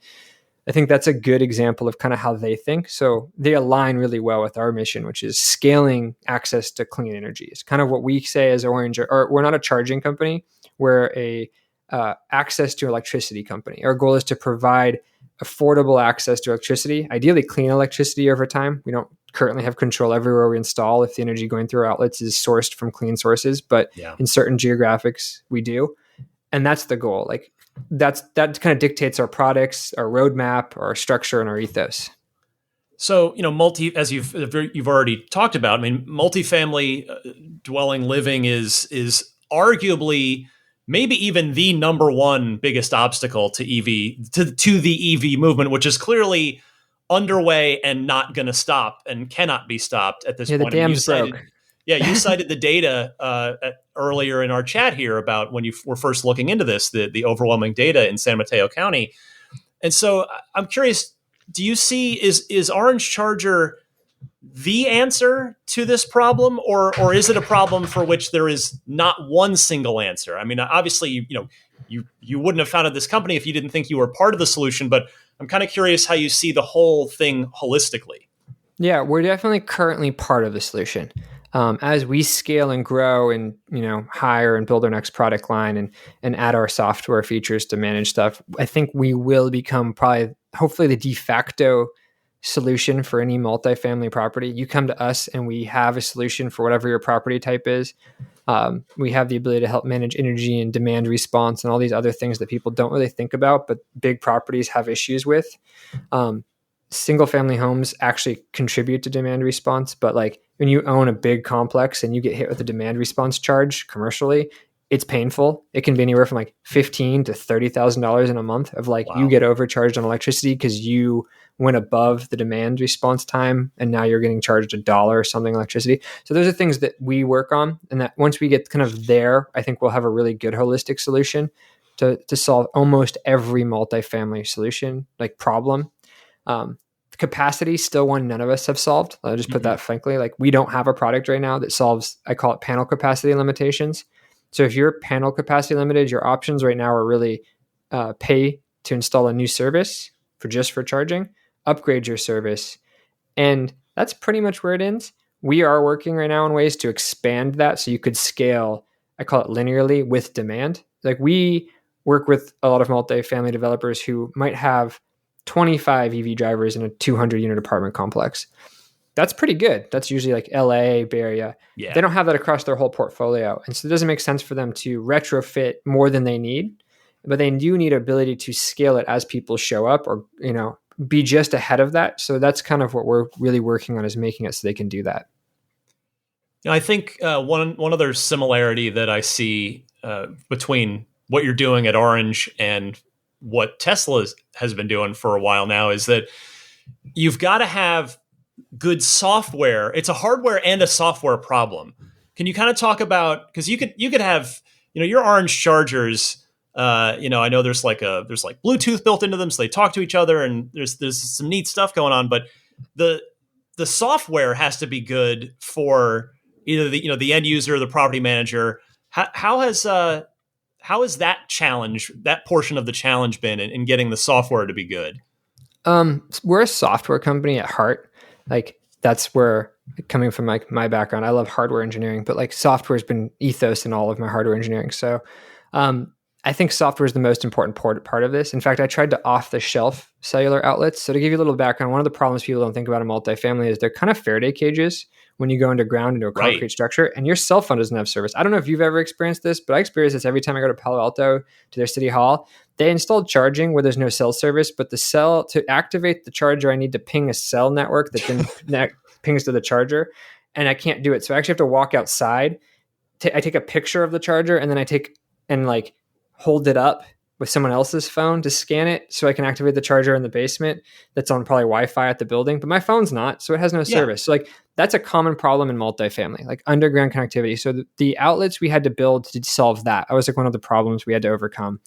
I think that's a good example of kind of how they think. So they align really well with our mission, which is scaling access to clean energy. It's kind of what we say as Orange, or we're not a charging company. We're a access to electricity company. Our goal is to provide affordable access to electricity, ideally clean electricity over time. We don't currently have control everywhere we install if the energy going through our outlets is sourced from clean sources, but in certain geographics we do. And that's the goal. Like that kind of dictates our products, our roadmap, our structure, and our ethos. So, as you've already talked about, I mean, multifamily dwelling living is arguably maybe even the number one biggest obstacle to the EV movement, which is clearly underway and not going to stop and cannot be stopped at this point. The dam's broke. You cited the data earlier in our chat here about when you were first looking into this, the overwhelming data in San Mateo County. And so I'm curious, do you see, is Orange Charger the answer to this problem, or is it a problem for which there is not one single answer? I mean, obviously, you wouldn't have founded this company if you didn't think you were part of the solution, but I'm kind of curious how you see the whole thing holistically. Yeah, we're definitely currently part of the solution. As we scale and grow and hire and build our next product line and add our software features to manage stuff, I think we will become probably hopefully the de facto solution for any multifamily property. You come to us and we have a solution for whatever your property type is. We have the ability to help manage energy and demand response and all these other things that people don't really think about, but big properties have issues with. Single family homes actually contribute to demand response, but like when you own a big complex and you get hit with a demand response charge commercially, it's painful. It can be anywhere from like $15,000 to $30,000 in a month of like, wow, you get overcharged on electricity because you went above the demand response time and now you're getting charged $1 or something electricity. So those are things that we work on, and that once we get kind of there, I think we'll have a really good holistic solution to solve almost every multifamily solution like problem. Capacity still one none of us have solved. I'll just put that frankly. Like we don't have a product right now that solves, I call it panel capacity limitations. So if you're panel capacity limited, your options right now are really pay to install a new service for charging, upgrade your service, and that's pretty much where it ends. We are working right now on ways to expand that so you could scale, I call it linearly with demand. Like we work with a lot of multifamily developers who might have 25 EV drivers in a 200 unit apartment complex. That's pretty good. That's usually like LA, Bay Area. Yeah. They don't have that across their whole portfolio. And so it doesn't make sense for them to retrofit more than they need, but they do need ability to scale it as people show up or, be just ahead of that. So that's kind of what we're really working on, is making it so they can do that. I think one other similarity that I see between what you're doing at Orange and what Tesla has been doing for a while now is that you've got to have good software. It's a hardware and a software problem. Can you kind of talk about, because you could have, your Orange chargers, I know there's like Bluetooth built into them, so they talk to each other, and there's some neat stuff going on, but the software has to be good for either the end user or the property manager. How has that challenge, that portion of the challenge, been in getting the software to be good? We're a software company at heart. Like that's where, coming from like my background, I love hardware engineering, but like software has been ethos in all of my hardware engineering. So I think software is the most important part of this. In fact, I tried to off-the-shelf cellular outlets. So to give you a little background, one of the problems people don't think about in multifamily is they're kind of Faraday cages when you go underground into a concrete structure, and your cell phone doesn't have service. I don't know if you've ever experienced this, but I experience this every time I go to Palo Alto to their city hall. They installed charging where there's no cell service, but to activate the charger, I need to ping a cell network that then pings to the charger, and I can't do it. So I actually have to walk outside. I take a picture of the charger, and then I take and like hold it up with someone else's phone to scan it so I can activate the charger in the basement that's on probably Wi-Fi at the building, but my phone's not, so it has no service. So like that's a common problem in multifamily, like underground connectivity. So the outlets we had to build to solve that was like one of the problems we had to overcome.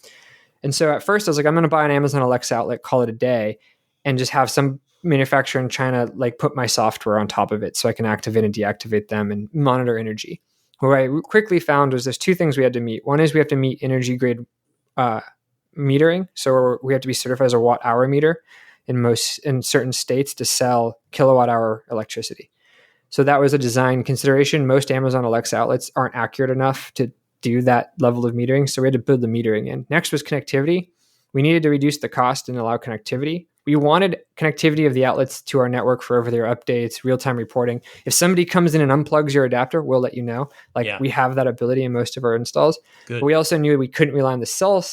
And so at first I was like, I'm going to buy an Amazon Alexa outlet, call it a day, and just have some manufacturer in China like put my software on top of it so I can activate and deactivate them and monitor energy. What I quickly found was there's two things we had to meet. One is we have to meet energy grade metering. So we have to be certified as a watt hour meter in certain states to sell kilowatt hour electricity. So that was a design consideration. Most Amazon Alexa outlets aren't accurate enough to do that level of metering. So we had to build the metering in. Next was connectivity. We needed to reduce the cost and allow connectivity. We wanted connectivity of the outlets to our network for over-the-air updates, real-time reporting. If somebody comes in and unplugs your adapter, we'll let you know. We have that ability in most of our installs. Good. But we also knew we couldn't rely on the cell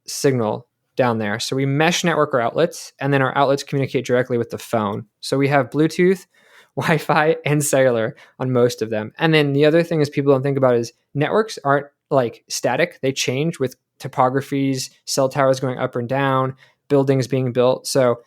signal down there. So we mesh network our outlets, and then our outlets communicate directly with the phone. So we have Bluetooth, Wi-Fi, and cellular on most of them. And then the other thing is people don't think about is networks aren't like static. They change with topographies, cell towers going up and down, buildings being built. So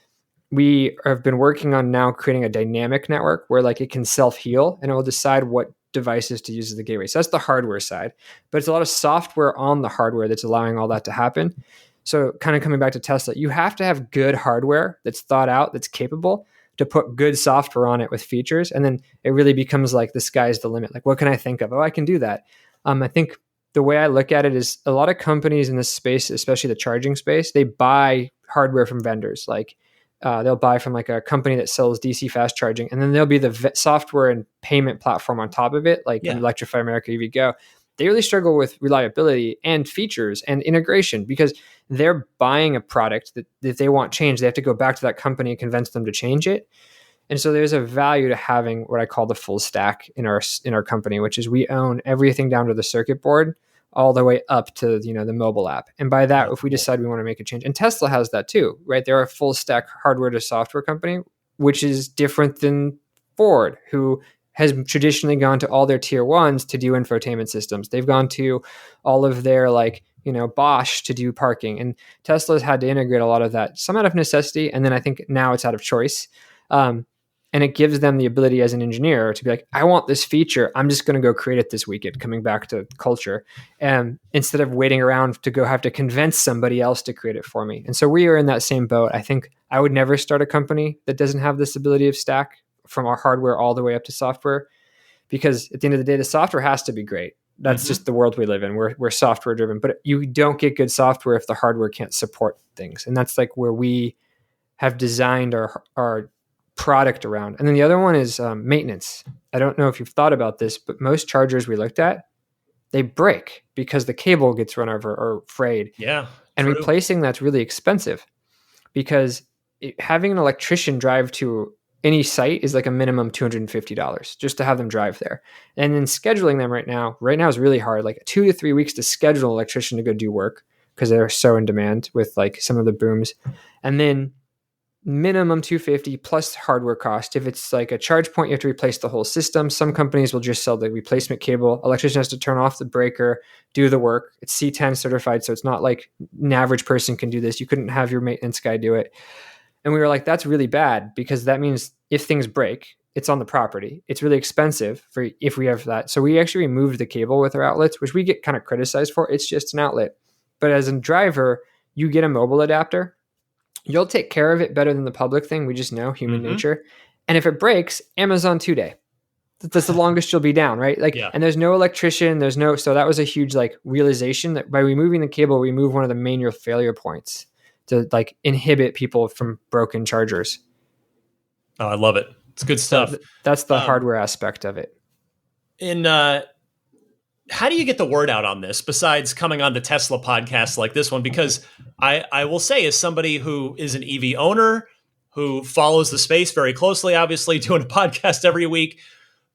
we have been working on now creating a dynamic network where like it can self-heal and it will decide what devices to use as the gateway. So that's the hardware side, but it's a lot of software on the hardware that's allowing all that to happen. So kind of coming back to Tesla, you have to have good hardware that's thought out, that's capable to put good software on it with features. And then it really becomes like the sky's the limit. Like, what can I think of? Oh, I can do that. I think the way I look at it is a lot of companies in this space, especially the charging space, they buy hardware from vendors. Like they'll buy from like a company that sells DC fast charging, and then there'll be the software and payment platform on top of it, like Electrify America, EVgo. They really struggle with reliability and features and integration because they're buying a product that if they want change, they have to go back to that company and convince them to change it. And so there's a value to having what I call the full stack in our company, which is we own everything down to the circuit board all the way up to the mobile app. And by that, if we decide we want to make a change, and Tesla has that too, right? They're a full stack hardware to software company, which is different than Ford, who has traditionally gone to all their tier ones to do infotainment systems. They've gone to all of their Bosch to do parking, and Tesla's had to integrate a lot of that, some out of necessity. And then I think now it's out of choice. And it gives them the ability as an engineer to be like, I want this feature. I'm just going to go create it this weekend, coming back to culture. And instead of waiting around to go have to convince somebody else to create it for me. And so we are in that same boat. I think I would never start a company that doesn't have this ability of stack from our hardware all the way up to software, because at the end of the day, the software has to be great. That's just the world we live in. We're software driven, but you don't get good software if the hardware can't support things. And that's like where we have designed our product around. And then the other one is maintenance. I don't know if you've thought about this, but most chargers we looked at, they break because the cable gets run over or frayed. Yeah. And true. Replacing that's really expensive because having an electrician drive to any site is like a minimum $250 just to have them drive there. And then scheduling them right now is really hard, like 2 to 3 weeks to schedule an electrician to go do work because they're so in demand with like some of the booms. And then minimum $250 plus hardware cost. If it's like a charge point, you have to replace the whole system. Some companies will just sell the replacement cable. Electrician has to turn off the breaker, do the work. It's C10 certified, so it's not like an average person can do this. You couldn't have your maintenance guy do it. And we were like, that's really bad because that means if things break, it's on the property. It's really expensive if we have that. So we actually removed the cable with our outlets, which we get kind of criticized for. It's just an outlet. But as a driver, you get a mobile adapter. You'll take care of it better than the public thing. We just know human nature. And if it breaks, Amazon 2-day. That's the longest you'll be down, right? And there's no electrician, so that was a huge realization that by removing the cable, we remove one of the main failure points to inhibit people from broken chargers. Oh, I love it. It's good stuff. So that's the hardware aspect of it. How do you get the word out on this besides coming on the Tesla podcasts like this one? Because I will say, as somebody who is an EV owner, who follows the space very closely, obviously doing a podcast every week,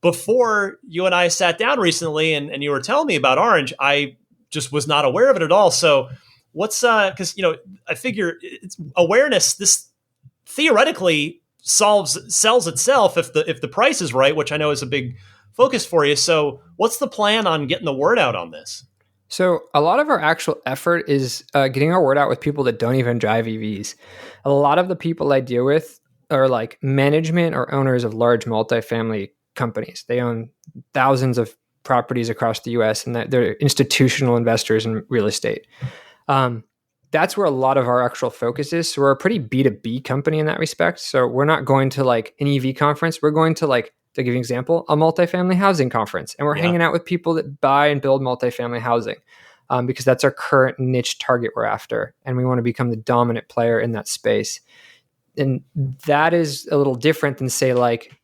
before you and I sat down recently and you were telling me about Orange, I just was not aware of it at all. So what's, because, I figure it's awareness, this theoretically sells itself if the price is right, which I know is a big focus for you. So what's the plan on getting the word out on this? So a lot of our actual effort is getting our word out with people that don't even drive EVs. A lot of the people I deal with are like management or owners of large multifamily companies. They own thousands of properties across the US and they're institutional investors in real estate. That's where a lot of our actual focus is. So we're a pretty B2B company in that respect. So we're not going to an EV conference. We're going to to give you an example, a multifamily housing conference. And we're hanging out with people that buy and build multifamily housing because that's our current niche target we're after. And we want to become the dominant player in that space. And that is a little different than, say,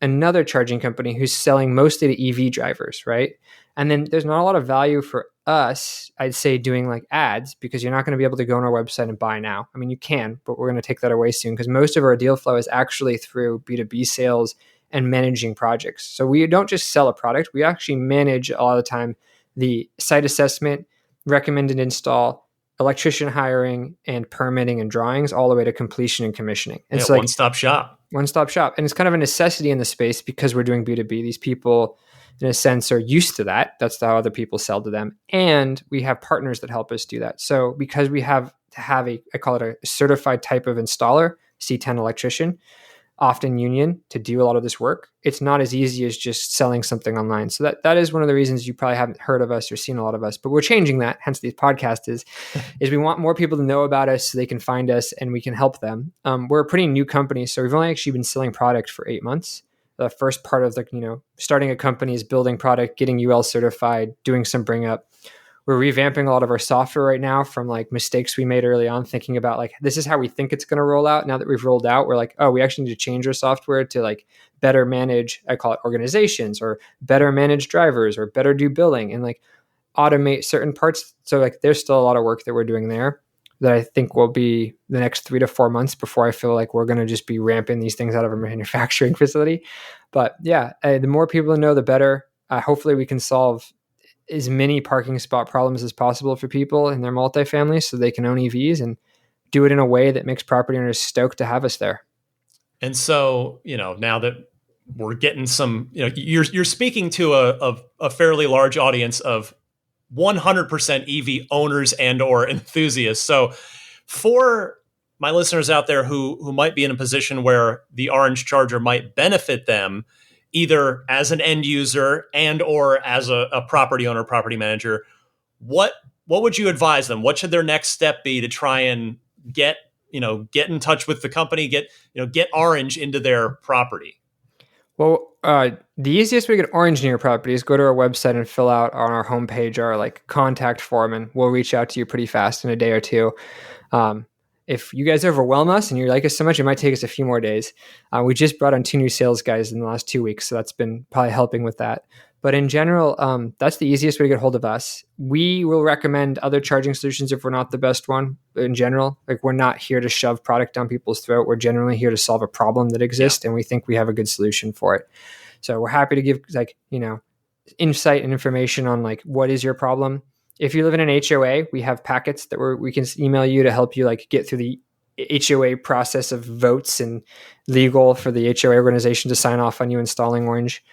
another charging company who's selling mostly to EV drivers, right? And then there's not a lot of value for us, I'd say, doing ads because you're not going to be able to go on our website and buy now. I mean, you can, but we're going to take that away soon because most of our deal flow is actually through B2B sales and managing projects. So we don't just sell a product. We actually manage a lot of the time the site assessment, recommended install, electrician hiring, and permitting and drawings all the way to completion and commissioning. And so one-stop shop. One-stop shop. And it's kind of a necessity in the space because we're doing B2B. These people, in a sense, are used to that. That's how other people sell to them. And we have partners that help us do that. So because we have to have I call it a certified type of installer, C10 electrician, often union to do a lot of this work. It's not as easy as just selling something online. So that is one of the reasons you probably haven't heard of us or seen a lot of us, but we're changing that. Hence these podcasts is we want more people to know about us so they can find us and we can help them. We're a pretty new company. So we've only actually been selling product for 8 months. The first part of starting a company is building product, getting UL certified, doing some bring up. We're revamping a lot of our software right now from like mistakes we made early on, thinking about like, this is how we think it's going to roll out. Now that we've rolled out, we're like, oh, we actually need to change our software to like better manage, I call it organizations, or better manage drivers, or better do billing, and like automate certain parts. So like there's still a lot of work that we're doing there that I think will be the next 3 to 4 months before I feel like we're going to just be ramping these things out of a manufacturing facility. But yeah, the more people know, the better. Hopefully we can solve as many parking spot problems as possible for people in their multifamily so they can own EVs and do it in a way that makes property owners stoked to have us there. And so, now that we're getting some, you're speaking to a fairly large audience of 100% EV owners and or enthusiasts. So for my listeners out there who might be in a position where the orange charger might benefit them, either as an end user and or as a property owner, property manager, what would you advise them? What should their next step be to try and get in touch with the company, get orange into their property? Well, the easiest way to get orange in your property is go to our website and fill out on our homepage our like contact form, and we'll reach out to you pretty fast in a day or two. If you guys overwhelm us and you like us so much, it might take us a few more days. We just brought on 2 new sales guys in the last 2 weeks, so that's been probably helping with that. But in general, that's the easiest way to get hold of us. We will recommend other charging solutions if we're not the best one. In general, like we're not here to shove product down people's throat. We're generally here to solve a problem that exists, and we think we have a good solution for it. So we're happy to give insight and information on like what is your problem. If you live in an HOA, we have packets that we can email you to help you like get through the HOA process of votes and legal for the HOA organization to sign off on you installing orange.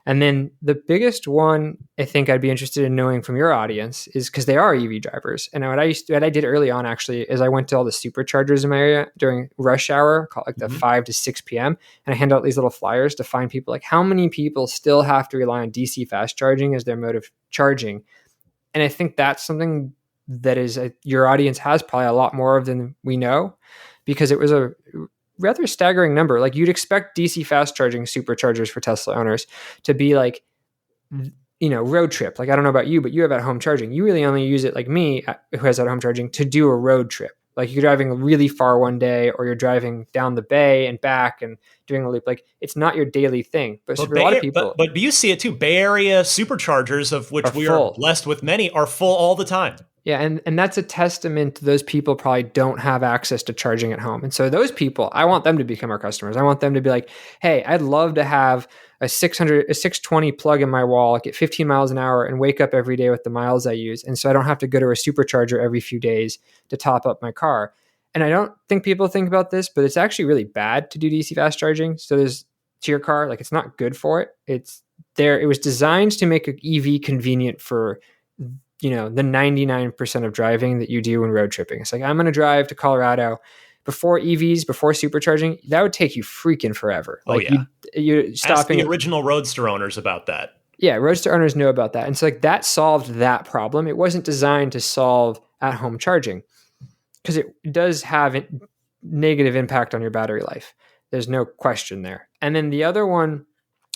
And then the biggest one I think I'd be interested in knowing from your audience is because they are EV drivers. And what I did early on actually is I went to all the superchargers in my area during rush hour, called like the 5 to 6 p.m. And I hand out these little flyers to find people like how many people still have to rely on DC fast charging as their mode of charging. And I think that's something that is your audience has probably a lot more of than we know, because it was a rather staggering number. Like you'd expect DC fast charging superchargers for Tesla owners to be like, road trip. Like, I don't know about you, but you have at home charging. You really only use it like me who has at home charging to do a road trip. Like you're driving really far one day, or you're driving down the bay and back and doing a loop. Like it's not your daily thing. But for a lot of people, but you see it too. Bay Area superchargers, of which we are blessed with many, are full all the time. Yeah, and that's a testament to those people probably don't have access to charging at home. And so those people, I want them to become our customers. I want them to be like, hey, I'd love to have a 620 plug in my wall, get 15 miles an hour, and wake up every day with the miles I use. And so I don't have to go to a supercharger every few days to top up my car. And I don't think people think about this, but it's actually really bad to do DC fast charging. So there's to your car, like it's not good for it. It was designed to make an EV convenient for the 99% of driving that you do when road tripping. It's like, I'm going to drive to Colorado. Before EVs, before supercharging, that would take you freaking forever. Like you're stopping. Ask the original Roadster owners about that. Yeah, Roadster owners know about that. And so like that solved that problem. It wasn't designed to solve at-home charging, because it does have a negative impact on your battery life. There's no question there. And then the other one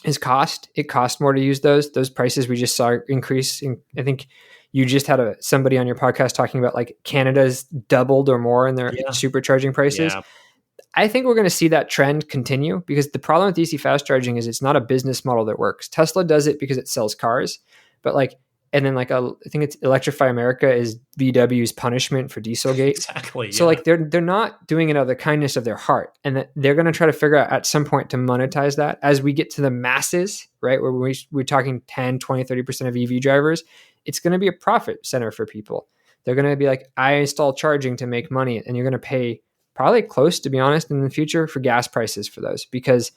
is cost. It costs more to use those. Those prices we just saw increase. I think you just had somebody on your podcast talking about like Canada's doubled or more in their supercharging prices. Yeah. I think we're going to see that trend continue, because the problem with DC fast charging is it's not a business model that works. Tesla does it because it sells cars, but I think it's Electrify America is VW's punishment for Dieselgate. Exactly. So like they're not doing it out of the kindness of their heart, and that they're going to try to figure out at some point to monetize that as we get to the masses, right? Where we're talking 10, 20, 30% of EV drivers. It's going to be a profit center for people. They're going to be like, I install charging to make money, and you're going to pay probably close, to be honest, in the future for gas prices for those, because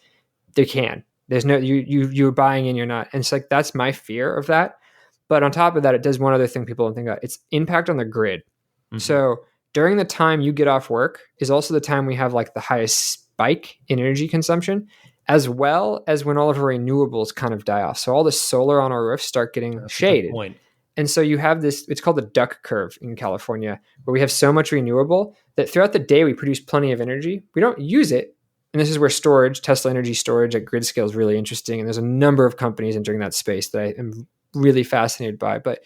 they can. There's no you're buying and you're not, and it's like that's my fear of that. But on top of that, it does one other thing people don't think about. It's impact on the grid. Mm-hmm. So during the time you get off work is also the time we have like the highest spike in energy consumption, as well as when all of our renewables kind of die off. So all the solar on our roofs start getting That's shaded. a good point. And so you have this, it's called the duck curve in California, where we have so much renewable that throughout the day we produce plenty of energy. We don't use it. And this is where storage, Tesla energy storage at grid scale is really interesting. And there's a number of companies entering that space that I am really fascinated by. But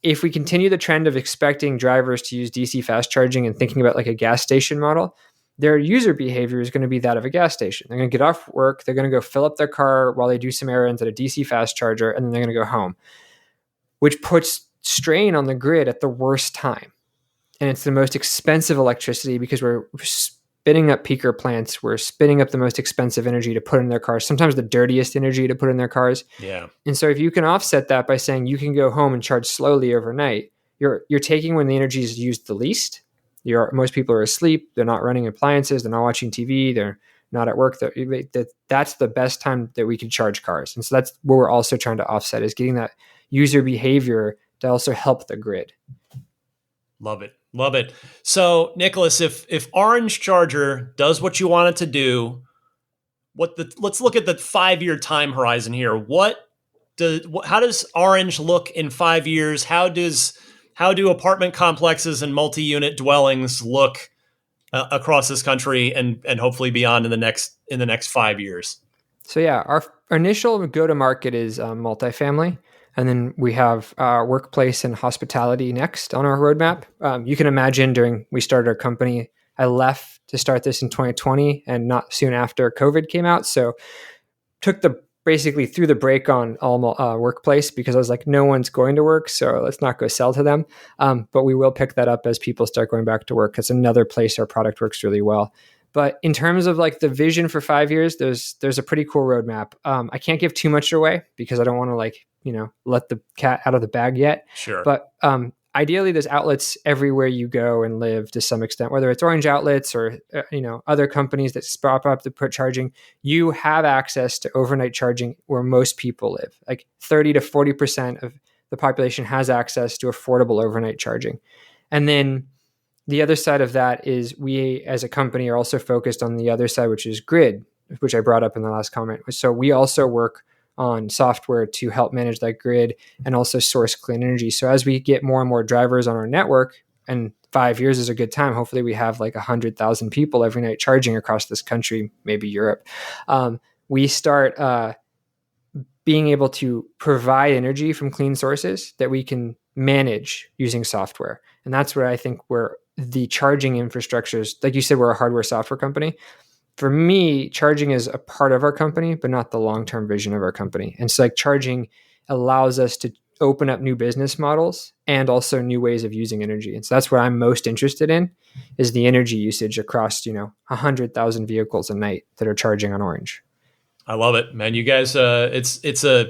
if we continue the trend of expecting drivers to use DC fast charging and thinking about like a gas station model, their user behavior is going to be that of a gas station. They're going to get off work. They're going to go fill up their car while they do some errands at a DC fast charger, and then they're going to go home, which puts strain on the grid at the worst time. And it's the most expensive electricity because we're spinning up peaker plants. We're spinning up the most expensive energy to put in their cars, sometimes the dirtiest energy to put in their cars. Yeah. And so if you can offset that by saying you can go home and charge slowly overnight, you're taking when the energy is used the least. Most people are asleep. They're not running appliances. They're not watching TV. They're not at work. That's the best time that we can charge cars. And so that's what we're also trying to offset, is getting that user behavior to also help the grid. Love it. Love it. So, Nicholas, if Orange Charger does what you want it to do, let's look at the 5-year time horizon here. How does Orange look in 5 years? How do apartment complexes and multi-unit dwellings look across this country and hopefully beyond in the next 5 years? So yeah, our initial go-to-market is multifamily. And then we have workplace and hospitality next on our roadmap. You can imagine we started our company, I left to start this in 2020 and not soon after COVID came out. So basically threw the brake on all workplace because I was like, no one's going to work, so let's not go sell to them. But we will pick that up as people start going back to work. That's another place our product works really well. But in terms of like the vision for 5 years, there's a pretty cool roadmap. I can't give too much away because I don't want to let the cat out of the bag yet. Sure. But ideally, there's outlets everywhere you go and live to some extent, whether it's Orange outlets or other companies that spot up to put charging. You have access to overnight charging where most people live. Like 30 to 40% of the population has access to affordable overnight charging. And then the other side of that is we as a company are also focused on the other side, which is grid, which I brought up in the last comment. So we also work on software to help manage that grid and also source clean energy. So as we get more and more drivers on our network, and 5 years is a good time, hopefully we have like 100,000 people every night charging across this country, maybe Europe. We start being able to provide energy from clean sources that we can manage using software. And that's where I think we're the charging infrastructures, like you said, we're a hardware software company. For me, charging is a part of our company, but not the long-term vision of our company. And so like charging allows us to open up new business models and also new ways of using energy. And so that's what I'm most interested in, is the energy usage across, 100,000 vehicles a night that are charging on Orange. I love it, man. You guys, it's a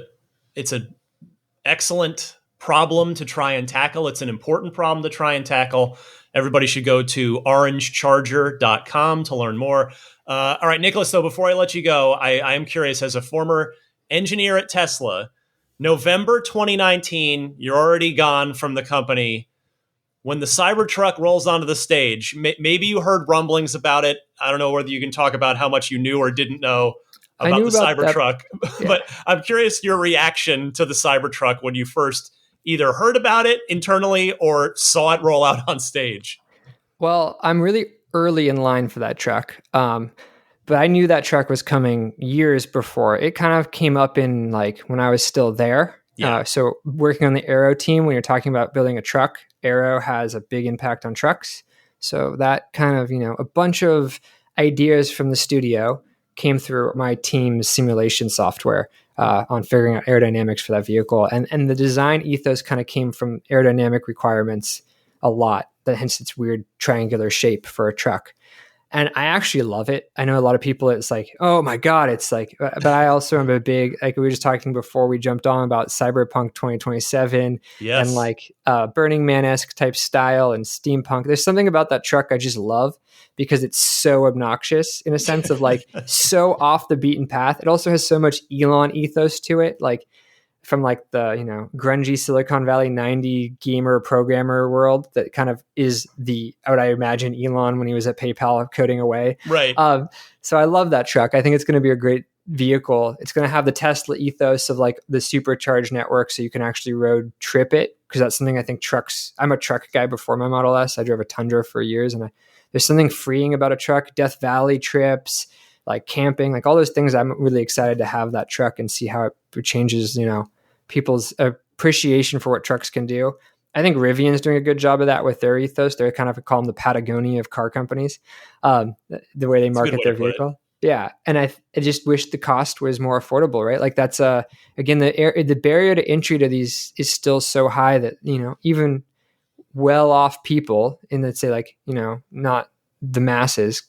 excellent problem to try and tackle. It's an important problem to try and tackle. Everybody should go to orangecharger.com to learn more. All right, Nicholas, though, before I let you go, I am curious, as a former engineer at Tesla, November 2019, you're already gone from the company. When the Cybertruck rolls onto the stage, maybe you heard rumblings about it. I don't know whether you can talk about how much you knew or didn't know about the Cybertruck, yeah. But I'm curious your reaction to the Cybertruck when you first either heard about it internally or saw it roll out on stage. Well, I'm really early in line for that truck. But I knew that truck was coming years before. It kind of came up in when I was still there. Yeah. So working on the Aero team, when you're talking about building a truck, Aero has a big impact on trucks. So that kind of, a bunch of ideas from the studio came through my team's simulation software on figuring out aerodynamics for that vehicle. And the design ethos kind of came from aerodynamic requirements a lot, hence its weird triangular shape for a truck. And I actually love it. I know a lot of people, it's like, oh my God, but I also am a big, we were just talking before we jumped on about Cyberpunk 2027 yes. and Burning Man-esque type style and steampunk. There's something about that truck I just love because it's so obnoxious in a sense of so off the beaten path. It also has so much Elon ethos to it. from like the, grungy Silicon Valley 90 gamer programmer world that kind of is what I imagine Elon when he was at PayPal coding away. Right. So I love that truck. I think it's going to be a great vehicle. It's going to have the Tesla ethos of like the supercharged network, so you can actually road trip it, because that's something I think I'm a truck guy before my Model S. I drove a Tundra for years, and there's something freeing about a truck. Death Valley trips, like camping, like all those things. I'm really excited to have that truck and see how it changes, people's appreciation for what trucks can do. I think Rivian's doing a good job of that with their ethos. They're kind of call them the Patagonia of car companies, the way they market their vehicle. Yeah. And I just wish the cost was more affordable, right? Like that's, again, the barrier to entry to these is still so high that, even well-off people in, let's say, like, not the masses,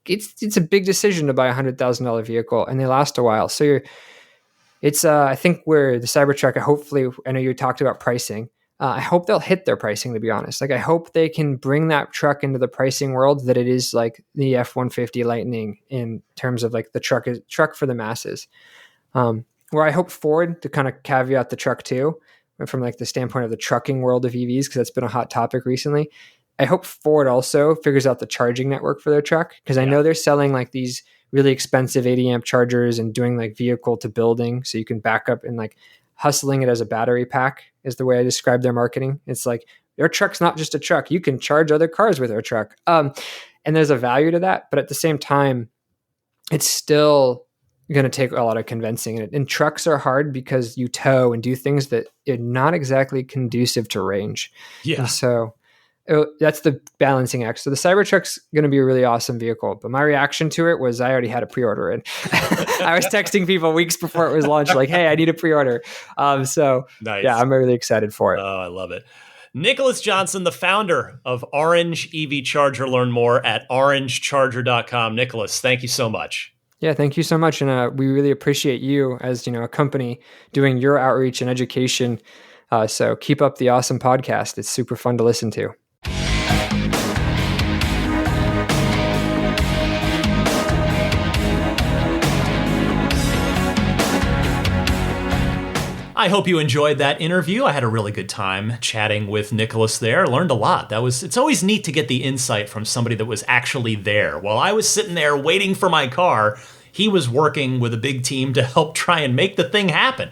it's a big decision to buy $100,000 vehicle, and they last a while. So I think where the Cybertruck, hopefully, I know you talked about pricing. I hope they'll hit their pricing, to be honest. Like, I hope they can bring that truck into the pricing world that it is like the F-150 Lightning in terms of like the truck for the masses. Where I hope Ford, to kind of caveat the truck too, from like the standpoint of the trucking world of EVs, because that's been a hot topic recently. I hope Ford also figures out the charging network for their truck, because I know they're selling like these really expensive 80 amp chargers and doing like vehicle to building, so you can back up and like hustling it as a battery pack is the way I describe their marketing. It's like, your truck's not just a truck. You can charge other cars with our truck. And there's a value to that. But at the same time, it's still going to take a lot of convincing. And trucks are hard because you tow and do things that are not exactly conducive to range. Yeah. And so that's the balancing act. So the Cybertruck's going to be a really awesome vehicle. But my reaction to it was I already had a pre-order in. I was texting people weeks before it was launched, like, hey, I need a pre-order. So nice. Yeah, I'm really excited for it. Oh, I love it. Nicholas Johnson, the founder of Orange EV Charger. Learn more at orangecharger.com. Nicholas, thank you so much. Yeah, thank you so much. And we really appreciate you as, a company doing your outreach and education. So keep up the awesome podcast. It's super fun to listen to. I hope you enjoyed that interview. I had a really good time chatting with Nicholas there. Learned a lot. It's always neat to get the insight from somebody that was actually there. While I was sitting there waiting for my car, he was working with a big team to help try and make the thing happen.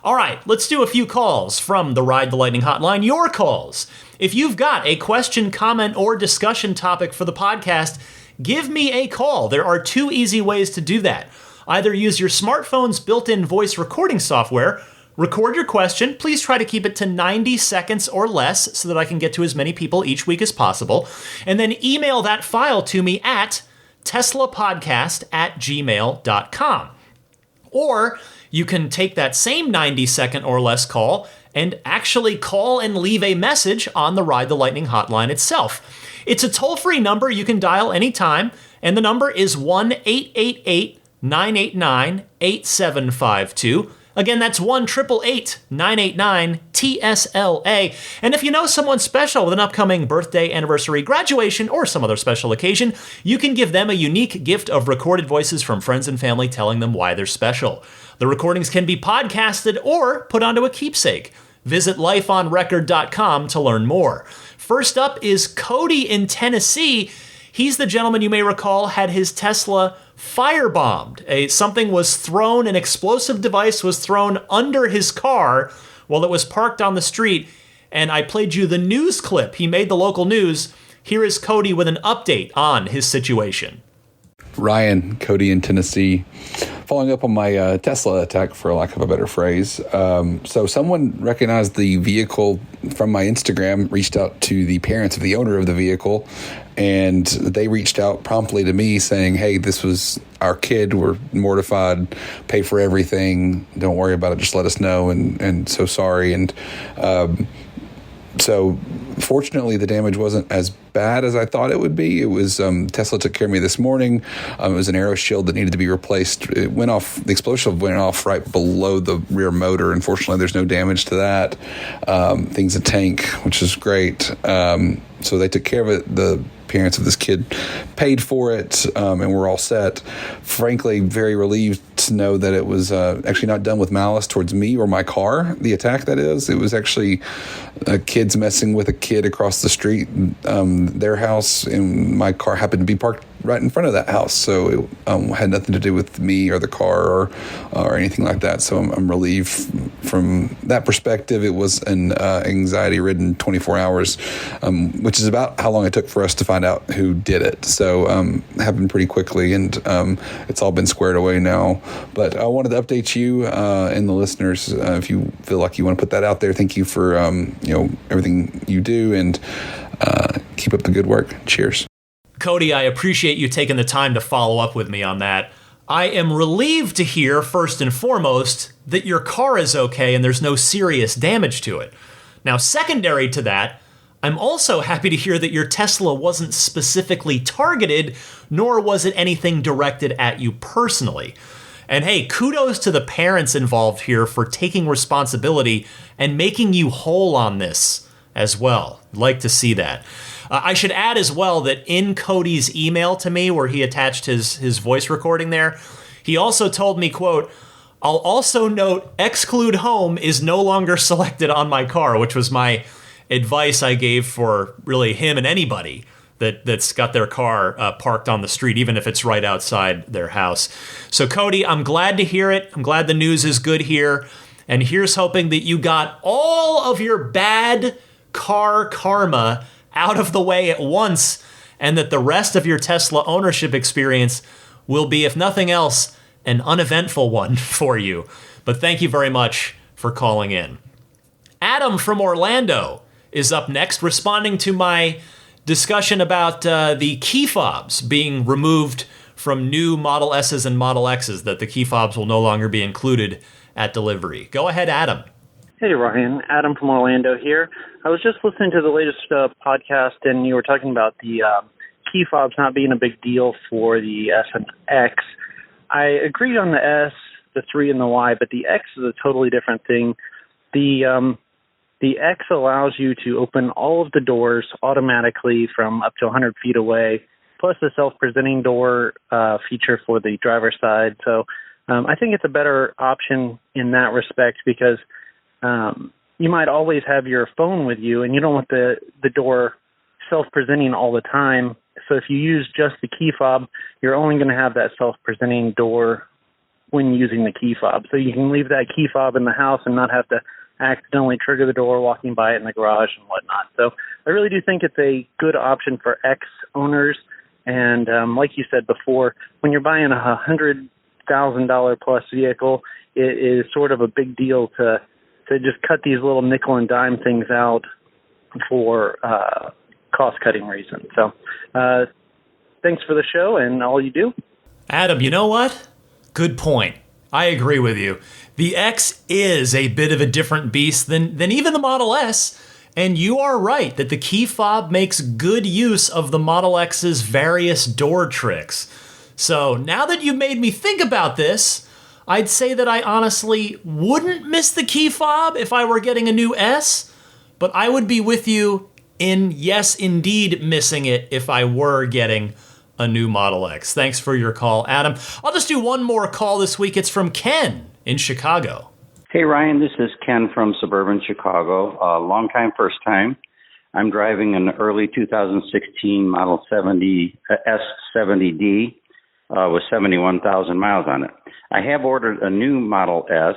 All right, let's do a few calls from the Ride the Lightning hotline. Your calls. If you've got a question, comment, or discussion topic for the podcast, give me a call. There are two easy ways to do that. Either use your smartphone's built-in voice recording software, record your question. Please try to keep it to 90 seconds or less so that I can get to as many people each week as possible. And then email that file to me at teslapodcast@gmail.com. Or you can take that same 90-second or less call and actually call and leave a message on the Ride the Lightning hotline itself. It's a toll-free number you can dial anytime, and the number is 1-888-989-8752. Again, that's 1-888-989-TSLA. And if you know someone special with an upcoming birthday, anniversary, graduation, or some other special occasion, you can give them a unique gift of recorded voices from friends and family telling them why they're special. The recordings can be podcasted or put onto a keepsake. Visit lifeonrecord.com to learn more. First up is Cody in Tennessee. He's the gentleman you may recall had his Tesla firebombed. An explosive device was thrown under his car while it was parked on the street, and I played you the news clip. He made the local news. Here is Cody with an update on his situation. Ryan, Cody in Tennessee. Following up on my Tesla attack, for lack of a better phrase. So someone recognized the vehicle from my Instagram, reached out to the parents of the owner of the vehicle, and they reached out promptly to me saying, hey, this was our kid. We're mortified, pay for everything. Don't worry about it. Just let us know. And so sorry. And so fortunately, the damage wasn't as bad as I thought it would be. It was Tesla took care of me this morning. It was an aero shield that needed to be replaced. It went off. The explosive went off right below the rear motor. Unfortunately, there's no damage to that. Thing's a tank, which is great. So they took care of it. The parents of this kid paid for it, and we're all set. Frankly, very relieved to know that it was actually not done with malice towards me or my car, the attack that is. It was actually kids messing with a kid across the street, their house, and my car happened to be parked right in front of that house. So it had nothing to do with me or the car or anything like that. So I'm relieved from that perspective. It was an anxiety-ridden 24 hours, which is about how long it took for us to find out who did it. So it happened pretty quickly, and it's all been squared away now. But I wanted to update you and the listeners. If you feel like you want to put that out there, thank you for everything you do, and keep up the good work. Cheers. Cody, I appreciate you taking the time to follow up with me on that. I am relieved to hear, first and foremost, that your car is okay and there's no serious damage to it. Now, secondary to that, I'm also happy to hear that your Tesla wasn't specifically targeted, nor was it anything directed at you personally. And hey, kudos to the parents involved here for taking responsibility and making you whole on this as well. I'd like to see that. I should add as well that in Cody's email to me, where he attached his voice recording there, he also told me, quote, "I'll also note exclude home is no longer selected on my car," which was my advice I gave for really him and anybody that's got their car parked on the street, even if it's right outside their house. So Cody, I'm glad to hear it. I'm glad the news is good here. And here's hoping that you got all of your bad car karma out of the way at once, and that the rest of your Tesla ownership experience will be, if nothing else, an uneventful one for you. But thank you very much for calling in. Adam from Orlando is up next, responding to my discussion about the key fobs being removed from new Model S's and Model X's, that the key fobs will no longer be included at delivery. Go ahead, Adam. Hey, Ryan. Adam from Orlando here. I was just listening to the latest podcast, and you were talking about the key fobs not being a big deal for the S and X. I agreed on the S, the 3, and the Y, but the X is a totally different thing. The X allows you to open all of the doors automatically from up to 100 feet away, plus the self-presenting door feature for the driver's side. So I think it's a better option in that respect, because you might always have your phone with you, and you don't want the door self-presenting all the time. So if you use just the key fob, you're only going to have that self-presenting door when using the key fob. So you can leave that key fob in the house and not have to accidentally trigger the door walking by it in the garage and whatnot. So I really do think it's a good option for X owners. And like you said before, when you're buying a $100,000 plus vehicle, it is sort of a big deal to just cut these little nickel and dime things out for cost-cutting reasons. So thanks for the show and all you do. Adam, you know what? Good point. I agree with you. The X is a bit of a different beast than even the Model S. And you are right that the key fob makes good use of the Model X's various door tricks. So now that you've made me think about this, I'd say that I honestly wouldn't miss the key fob if I were getting a new S, but I would be with you in, yes, indeed, missing it if I were getting a new Model X. Thanks for your call, Adam. I'll just do one more call this week. It's from Ken in Chicago. Hey, Ryan, this is Ken from suburban Chicago. Long time, first time. I'm driving an early 2016 Model 70 S70D with 71,000 miles on it. I have ordered a new Model S,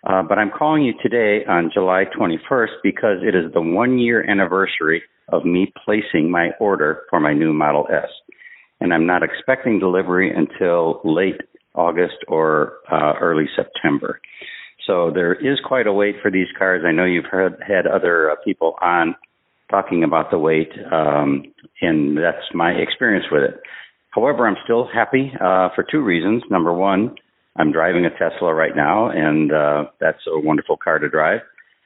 but I'm calling you today on July 21st because it is the 1-year anniversary of me placing my order for my new Model S. And I'm not expecting delivery until late August or early September. So there is quite a wait for these cars. I know you've had other people on talking about the wait, and that's my experience with it. However, I'm still happy for 2 reasons. Number one, I'm driving a Tesla right now, and that's a wonderful car to drive.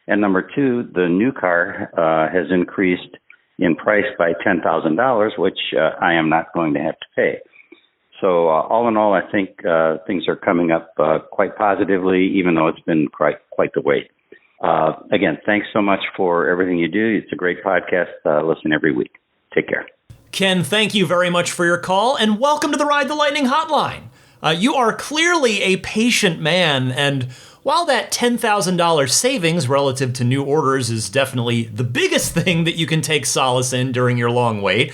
And number 2, the new car has increased in price by $10,000, which I am not going to have to pay. So all in all, I think things are coming up quite positively, even though it's been quite the wait. Again, thanks so much for everything you do. It's a great podcast. Listen every week. Take care. Ken, thank you very much for your call, and welcome to the Ride the Lightning hotline. You are clearly a patient man, and while that $10,000 savings relative to new orders is definitely the biggest thing that you can take solace in during your long wait,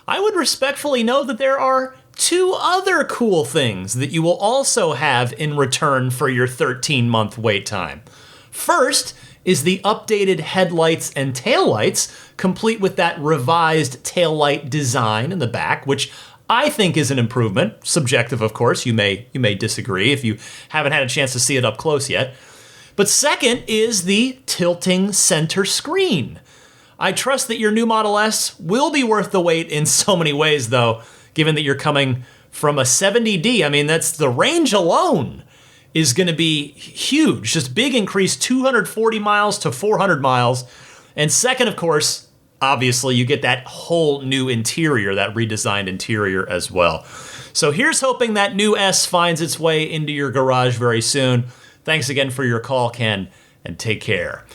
I would respectfully note that there are two other cool things that you will also have in return for your 13-month wait time. First is the updated headlights and taillights, complete with that revised taillight design in the back, which I think is an improvement. Subjective, of course. You may disagree if you haven't had a chance to see it up close yet. But second is the tilting center screen. I trust that your new Model S will be worth the wait in so many ways, though, given that you're coming from a 70D. I mean, that's the range alone is going to be huge. Just big increase, 240 miles to 400 miles. And second, of course, obviously, you get that whole new interior, that redesigned interior as well. So here's hoping that new S finds its way into your garage very soon. Thanks again for your call, Ken, and take care.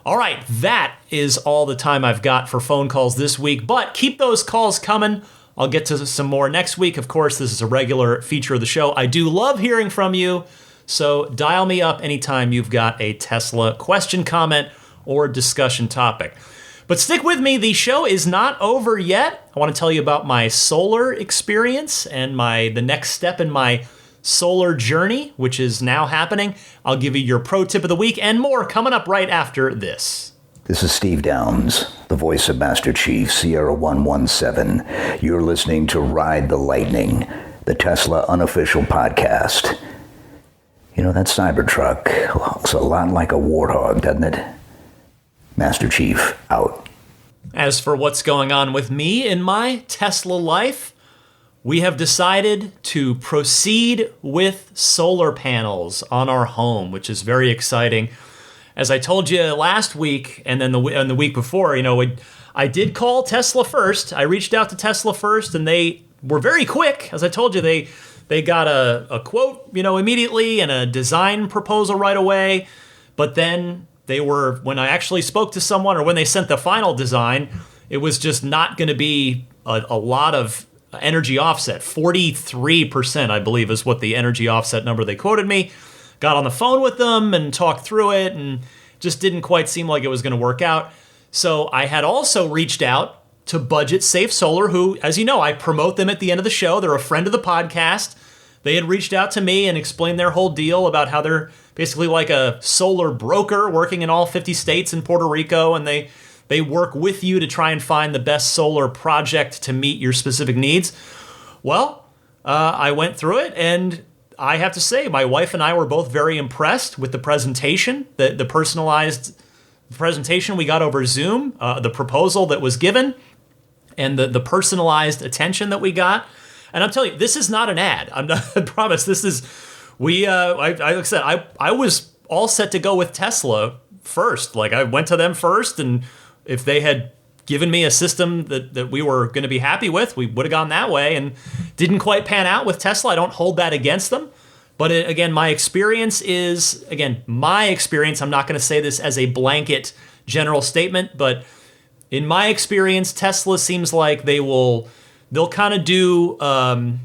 All right, that is all the time I've got for phone calls this week, but keep those calls coming. I'll get to some more next week. Of course, this is a regular feature of the show. I do love hearing from you, so dial me up anytime you've got a Tesla question, comment, or discussion topic. But stick with me, the show is not over yet. I want to tell you about my solar experience and the next step in my solar journey, which is now happening. I'll give you your pro tip of the week and more coming up right after this. This is Steve Downs, the voice of Master Chief, Sierra 117. You're listening to Ride the Lightning, the Tesla unofficial podcast. You know, that Cybertruck looks a lot like a warthog, doesn't it? Master Chief, out. As for what's going on with me in my Tesla life, we have decided to proceed with solar panels on our home, which is very exciting. As I told you last week, and then the week before, I did call Tesla first. I reached out to Tesla first, and they were very quick. As I told you, they got a quote, immediately, and a design proposal right away. But then when I actually spoke to someone, or when they sent the final design, it was just not going to be a lot of energy offset. 43%, I believe, is what the energy offset number they quoted me. Got on the phone with them and talked through it, and just didn't quite seem like it was going to work out. So I had also reached out to Budget Safe Solar, who, as you know, I promote them at the end of the show. They're a friend of the podcast. They had reached out to me and explained their whole deal about how they're basically like a solar broker working in all 50 states and Puerto Rico, and they work with you to try and find the best solar project to meet your specific needs. Well, I went through it, and I have to say, my wife and I were both very impressed with the presentation, the personalized presentation we got over Zoom, the proposal that was given, and the personalized attention that we got. And I'm telling you, this is not an ad. I promise. This is like I said, I was all set to go with Tesla first. Like, I went to them first, and if they had given me a system that we were going to be happy with, we would have gone that way, and didn't quite pan out with Tesla. I don't hold that against them. But again, my experience is, I'm not going to say this as a blanket general statement, but in my experience, Tesla seems like they'll kind of do, I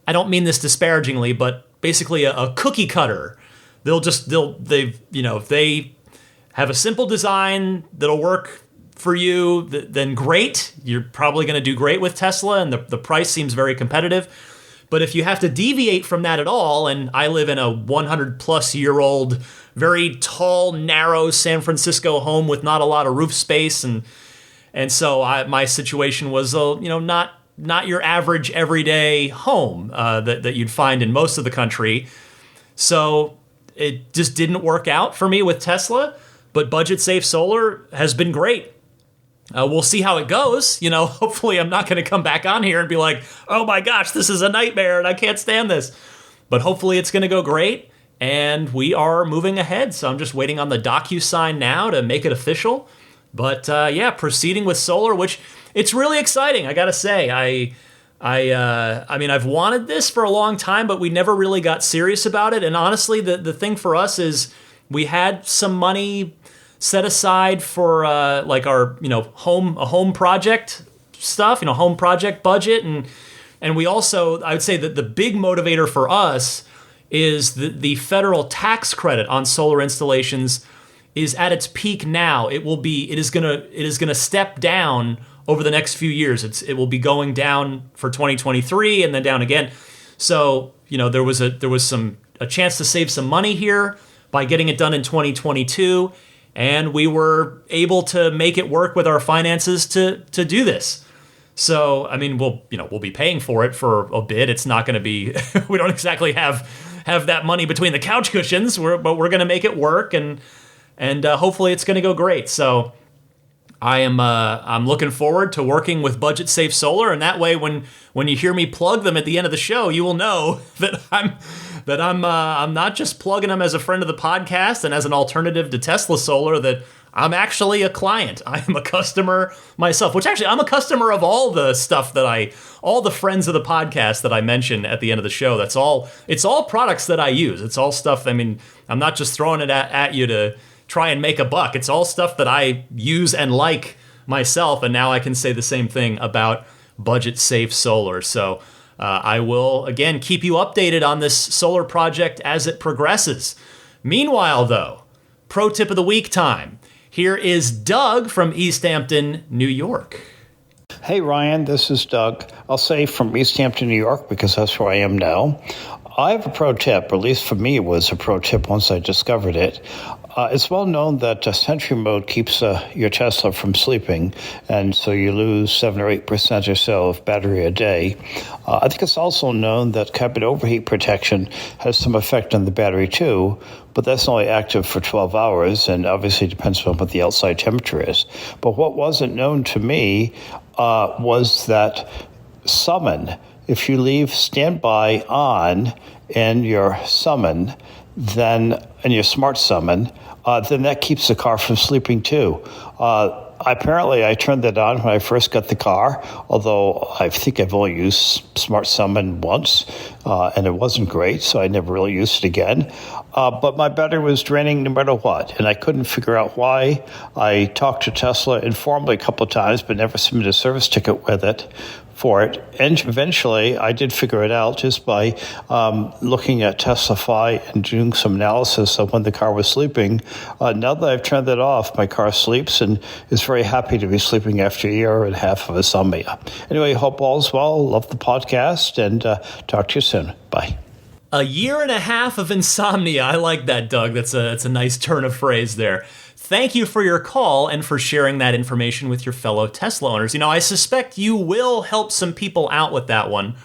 don't mean this disparagingly, but basically a cookie cutter. If they have a simple design that'll work for you, then great. You're probably going to do great with Tesla, and the price seems very competitive. But if you have to deviate from that at all, and I live in a 100-plus-year-old, very tall, narrow San Francisco home with not a lot of roof space, and so my situation was, not your average everyday home that you'd find in most of the country. So it just didn't work out for me with Tesla, but Budget Safe Solar has been great. We'll see how it goes. Hopefully I'm not going to come back on here and be like, oh my gosh, this is a nightmare and I can't stand this. But hopefully it's going to go great, and we are moving ahead. So I'm just waiting on the DocuSign now to make it official. But proceeding with solar, which it's really exciting. I got to say, I've wanted this for a long time, but we never really got serious about it. And honestly, the thing for us is we had some money set aside for our home project stuff, home project budget. And we also, I would say that the big motivator for us is the federal tax credit on solar installations is at its peak now. It is gonna step down over the next few years. It will be going down for 2023 and then down again. So, there was a chance to save some money here by getting it done in 2022, and we were able to make it work with our finances to do this. So, I mean, we'll be paying for it for a bit. It's not going to be we don't exactly have that money between the couch cushions, but we're going to make it work, and hopefully it's going to go great. So, I'm looking forward to working with Budget Safe Solar, and that way, when you hear me plug them at the end of the show, you will know that I'm not just plugging them as a friend of the podcast and as an alternative to Tesla Solar, that I'm actually a client. I am a customer myself, which actually I'm a customer of all the stuff all the friends of the podcast that I mention at the end of the show. It's all products that I use. It's all stuff. I mean, I'm not just throwing it at you to try and make a buck. It's all stuff that I use and like myself. And now I can say the same thing about Budget Safe Solar. So I will, again, keep you updated on this solar project as it progresses. Meanwhile, though, pro tip of the week time. Here is Doug from East Hampton, New York. Hey, Ryan, this is Doug. I'll say from East Hampton, New York, because that's where I am now. I have a pro tip, or at least for me it was a pro tip once I discovered it. It's well known that Sentry mode keeps your Tesla from sleeping, and so you lose 7 or 8% or so of battery a day. I think it's also known that cabin overheat protection has some effect on the battery too, but that's only active for 12 hours, and obviously depends on what the outside temperature is. But what wasn't known to me was that summon, if you leave standby on in your summon, then in your smart summon, then that keeps the car from sleeping too. Apparently, I turned that on when I first got the car, although I think I've only used Smart Summon once, and it wasn't great, so I never really used it again. But my battery was draining no matter what, and I couldn't figure out why. I talked to Tesla informally a couple of times, but never submitted a service ticket for it. And eventually, I did figure it out just by looking at Teslafy and doing some analysis of when the car was sleeping. Now that I've turned that off, my car sleeps and is very happy to be sleeping after a year and a half of insomnia. Anyway, hope all's well. Love the podcast, and talk to you soon. Bye. A year and a half of insomnia. I like that, Doug. That's a nice turn of phrase there. Thank you for your call and for sharing that information with your fellow Tesla owners. I suspect you will help some people out with that one,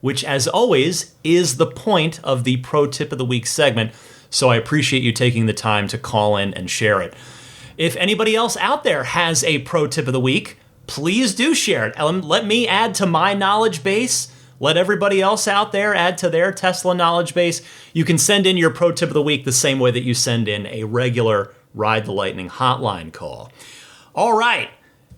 which, as always, is the point of the Pro Tip of the Week segment. So I appreciate you taking the time to call in and share it. If anybody else out there has a Pro Tip of the Week, please do share it. Let me add to my knowledge base. Let everybody else out there add to their Tesla knowledge base. You can send in your Pro Tip of the Week the same way that you send in a regular Ride the Lightning hotline call. All right,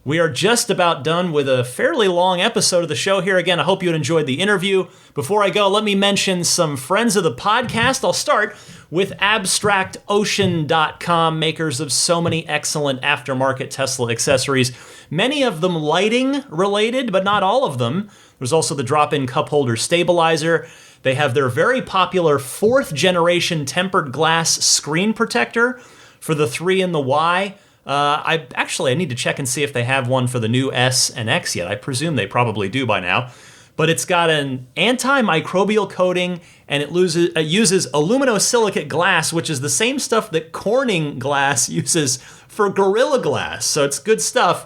we are just about done with a fairly long episode of the show here. Again, I hope you enjoyed the interview. Before I go, let me mention some friends of the podcast. I'll start with AbstractOcean.com, makers of so many excellent aftermarket Tesla accessories, many of them lighting related, but not all of them. There's also the drop-in cup holder stabilizer. They have their very popular 4th generation tempered glass screen protector for the 3 and the Y. I need to check and see if they have one for the new S and X yet. I presume they probably do by now. But it's got an antimicrobial coating, and it uses aluminosilicate glass, which is the same stuff that Corning glass uses for Gorilla Glass. So it's good stuff.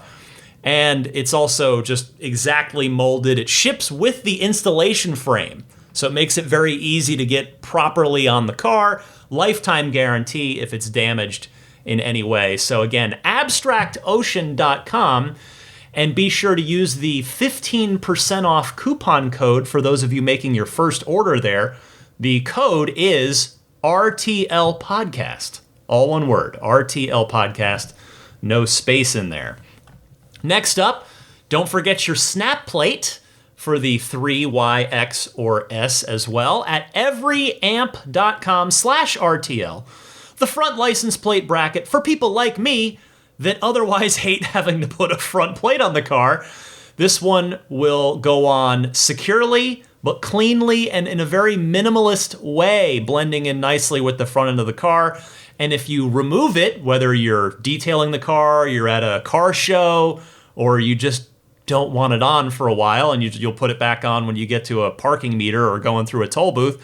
And it's also just exactly molded. It ships with the installation frame, so it makes it very easy to get properly on the car. Lifetime guarantee if it's damaged in any way. So again, abstractocean.com, and be sure to use the 15% off coupon code for those of you making your first order there. The code is RTL Podcast. All one word, RTL Podcast, no space in there. Next up, don't forget your snap plate for the 3Y, X, or S as well at everyamp.com/RTL. The front license plate bracket for people like me that otherwise hate having to put a front plate on the car. This one will go on securely, but cleanly and in a very minimalist way, blending in nicely with the front end of the car. And if you remove it, whether you're detailing the car, you're at a car show, or you just don't want it on for a while and you'll put it back on when you get to a parking meter or going through a toll booth,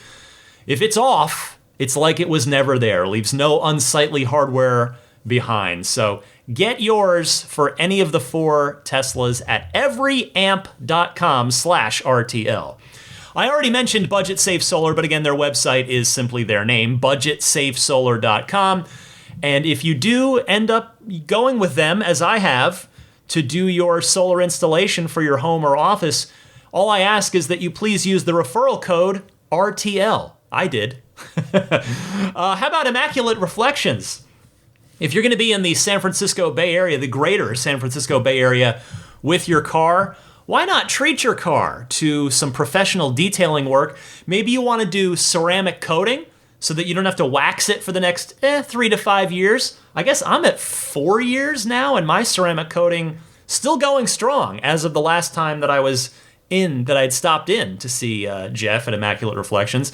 if it's off, it's like it was never there. Leaves no unsightly hardware behind. So get yours for any of the 4 Teslas at everyamp.com/RTL. I already mentioned Budget Safe Solar, but again, their website is simply their name, budgetsafesolar.com. And if you do end up going with them, as I have, to do your solar installation for your home or office, all I ask is that you please use the referral code RTL. I did. How about Immaculate Reflections? If you're going to be in the San Francisco Bay Area, the greater San Francisco Bay Area, with your car, why not treat your car to some professional detailing work? Maybe you want to do ceramic coating so that you don't have to wax it for the next 3 to 5 years. I guess I'm at 4 years now, and my ceramic coating still going strong as of the last time that I'd stopped in to see Jeff at Immaculate Reflections.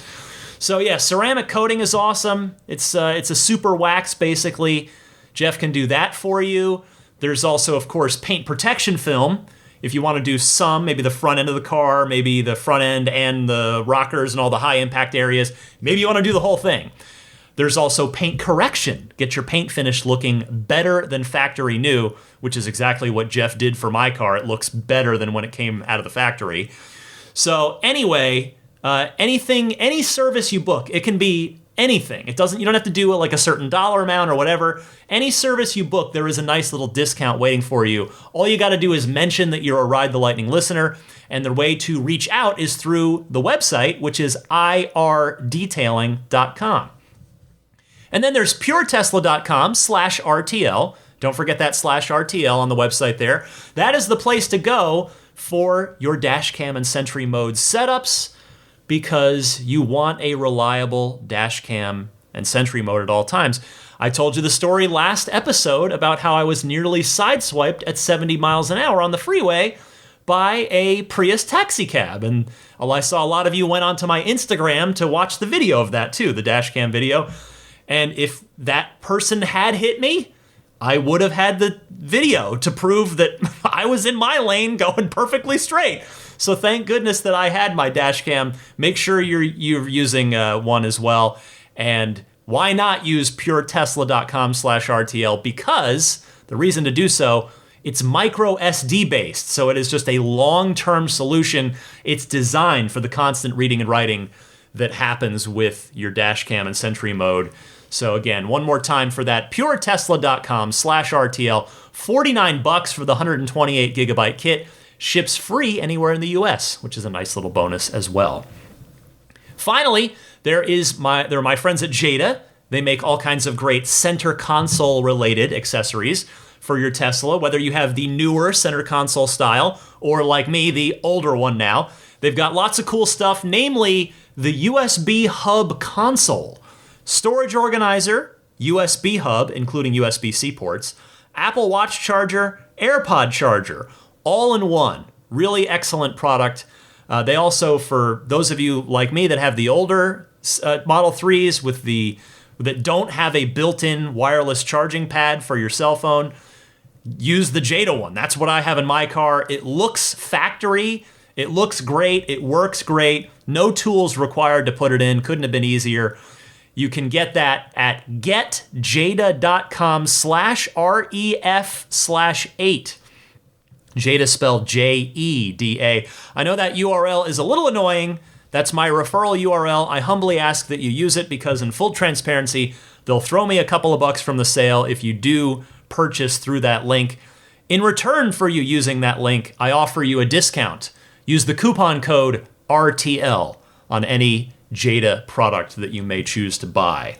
So yeah, ceramic coating is awesome. It's a super wax, basically. Jeff can do that for you. There's also, of course, paint protection film. If you want to do some, maybe the front end of the car, maybe the front end and the rockers and all the high impact areas, maybe you want to do the whole thing. There's also paint correction. Get your paint finish looking better than factory new, which is exactly what Jeff did for my car. It looks better than when it came out of the factory. So anyway, any service you book, it can be anything. You don't have to do it like a certain dollar amount or whatever. Any service you book, there is a nice little discount waiting for you. All you got to do is mention that you're a Ride the Lightning listener, and the way to reach out is through the website, which is irdetailing.com. And then there's puretesla.com/RTL. Don't forget that /RTL on the website there. That is the place to go for your dash cam and Sentry mode setups, because you want a reliable dash cam and Sentry mode at all times. I told you the story last episode about how I was nearly sideswiped at 70 miles an hour on the freeway by a Prius taxi cab. And I saw a lot of you went onto my Instagram to watch the video of that too, the dash cam video. And if that person had hit me, I would have had the video to prove that I was in my lane going perfectly straight. So thank goodness that I had my dash cam. Make sure you're using one as well. And why not use puretesla.com/RTL? Because the reason to do so, it's micro SD based. So it is just a long-term solution. It's designed for the constant reading and writing that happens with your dash cam and Sentry mode. So again, one more time for that, puretesla.com/RTL, $49 for the 128 gigabyte kit. Ships free anywhere in the US, which is a nice little bonus as well. Finally, there are my friends at Jada. They make all kinds of great center console related accessories for your Tesla, whether you have the newer center console style or, like me, the older one now. They've got lots of cool stuff, namely the USB hub console, storage organizer, USB hub, including USB-C ports, Apple Watch charger, AirPod charger, all in one. Really excellent product. They also, for those of you like me that have the older Model 3s that don't have a built-in wireless charging pad for your cell phone, use the Jada one. That's what I have in my car. It looks factory. It looks great. It works great. No tools required to put it in. Couldn't have been easier. You can get that at getjada.com/ref/8. Jada spelled Jeda. I know that URL is a little annoying. That's my referral URL. I humbly ask that you use it because, in full transparency, they'll throw me a couple of bucks from the sale if you do purchase through that link. In return for you using that link, I offer you a discount. Use the coupon code RTL on any Jada product that you may choose to buy.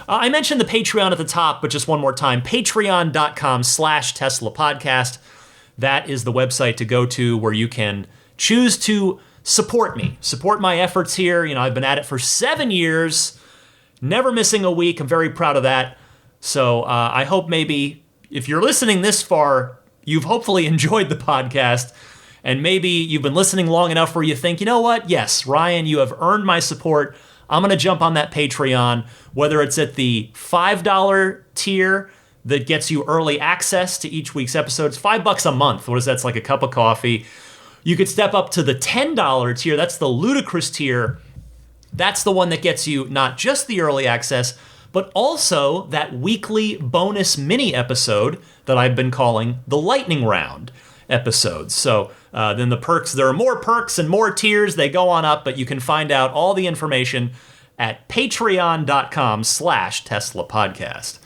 I mentioned the Patreon at the top, but just one more time, patreon.com/Tesla podcast. That is the website to go to where you can choose to support me, support my efforts here. I've been at it for 7 years, never missing a week. I'm very proud of that. So I hope maybe if you're listening this far, you've hopefully enjoyed the podcast. And maybe you've been listening long enough where you think, you know what? Yes, Ryan, you have earned my support. I'm going to jump on that Patreon, whether it's at the $5 tier that gets you early access to each week's episodes, $5 a month. What is that? It's like a cup of coffee. You could step up to the $10 tier. That's the ludicrous tier. That's the one that gets you not just the early access, but also that weekly bonus mini episode that I've been calling the Lightning Round episodes. So then the perks, there are more perks and more tiers. They go on up, but you can find out all the information at patreon.com/Tesla Podcast.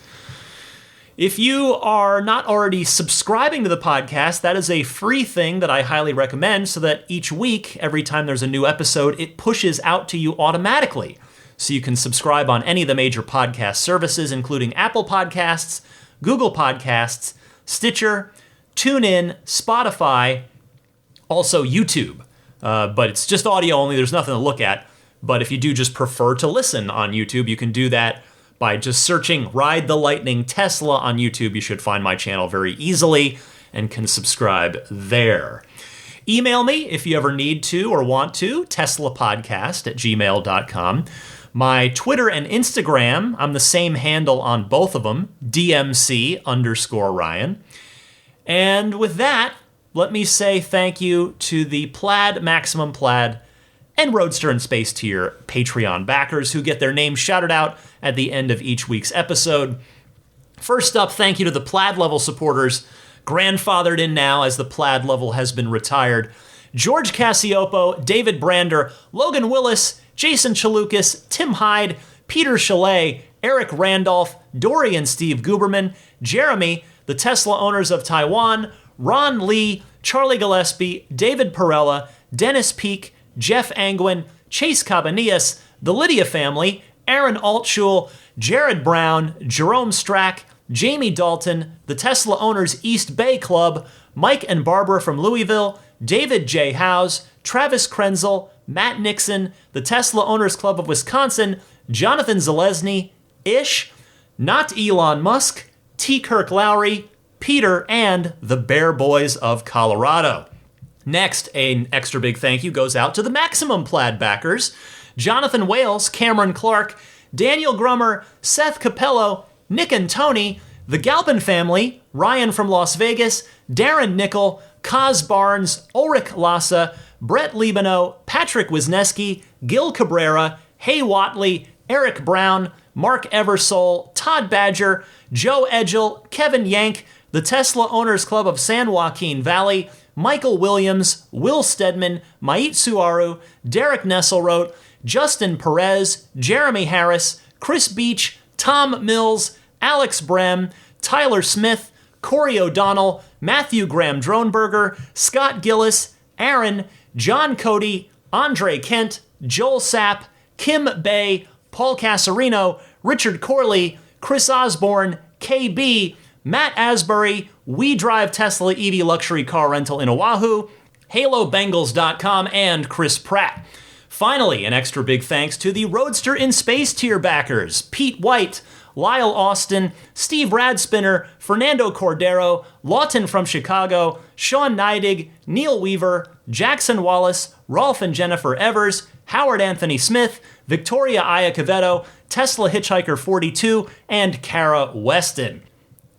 If you are not already subscribing to the podcast, that is a free thing that I highly recommend so that each week, every time there's a new episode, it pushes out to you automatically. So you can subscribe on any of the major podcast services, including Apple Podcasts, Google Podcasts, Stitcher, TuneIn, Spotify, also YouTube. But it's just audio only. There's nothing to look at. But if you do just prefer to listen on YouTube, you can do that by just searching Ride the Lightning Tesla on YouTube. You should find my channel very easily and can subscribe there. Email me if you ever need to or want to, teslapodcast@gmail.com. My Twitter and Instagram, I'm the same handle on both of them, DMC_Ryan. And with that, let me say thank you to the Plaid, Maximum Plaid, and Roadster and Space tier Patreon backers who get their names shouted out at the end of each week's episode. First up, thank you to the Plaid level supporters, grandfathered in now as the Plaid level has been retired. George Cassiopo, David Brander, Logan Willis, Jason Chalukas, Tim Hyde, Peter Chalet, Eric Randolph, Dory and Steve Guberman, Jeremy, the Tesla owners of Taiwan, Ron Lee, Charlie Gillespie, David Perella, Dennis Peak, Jeff Angwin, Chase Cabanillas, the Lydia family, Aaron Altschul, Jared Brown, Jerome Strack, Jamie Dalton, the Tesla Owners East Bay Club, Mike and Barbara from Louisville, David J. Howes, Travis Krenzel, Matt Nixon, the Tesla Owners Club of Wisconsin, Jonathan Zalesny, Ish, Not Elon Musk, T. Kirk Lowry, Peter, and the Bear Boys of Colorado. Next, an extra big thank you goes out to the Maximum Plaid backers, Jonathan Wales, Cameron Clark, Daniel Grummer, Seth Capello, Nick and Tony, the Galpin family, Ryan from Las Vegas, Darren Nickel, Kaz Barnes, Ulrich Lassa, Brett Libano, Patrick Wisneski, Gil Cabrera, Hay Watley, Eric Brown, Mark Eversole, Todd Badger, Joe Edgel, Kevin Yank, the Tesla Owners Club of San Joaquin Valley, Michael Williams, Will Stedman, Mait Suaru, Derek Nesselrote, Justin Perez, Jeremy Harris, Chris Beach, Tom Mills, Alex Brem, Tyler Smith, Corey O'Donnell, Matthew Graham Dronberger, Scott Gillis, Aaron, John Cody, Andre Kent, Joel Sapp, Kim Bay, Paul Casarino, Richard Corley, Chris Osborne, KB, Matt Asbury, We Drive Tesla EV Luxury Car Rental in Oahu, HaloBengals.com, and Chris Pratt. Finally, an extra big thanks to the Roadster in Space tier backers, Pete White, Lyle Austin, Steve Radspinner, Fernando Cordero, Lawton from Chicago, Sean Neidig, Neil Weaver, Jackson Wallace, Rolf and Jennifer Evers, Howard Anthony Smith, Victoria Iacovetto, Tesla Hitchhiker 42, and Kara Weston.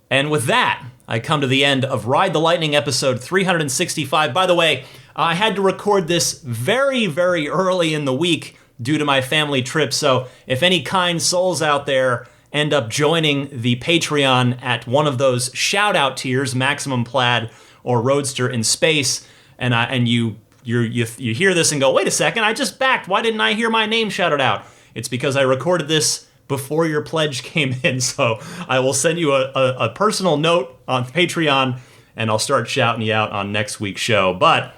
And with that, I come to the end of Ride the Lightning episode 365. By the way, I had to record this very, very early in the week due to my family trip, so if any kind souls out there end up joining the Patreon at one of those shout-out tiers, Maximum Plaid or Roadster in Space, and you hear this and go, wait a second, I just backed, why didn't I hear my name shouted out? It's because I recorded this before your pledge came in, so I will send you a personal note on Patreon, and I'll start shouting you out on next week's show. But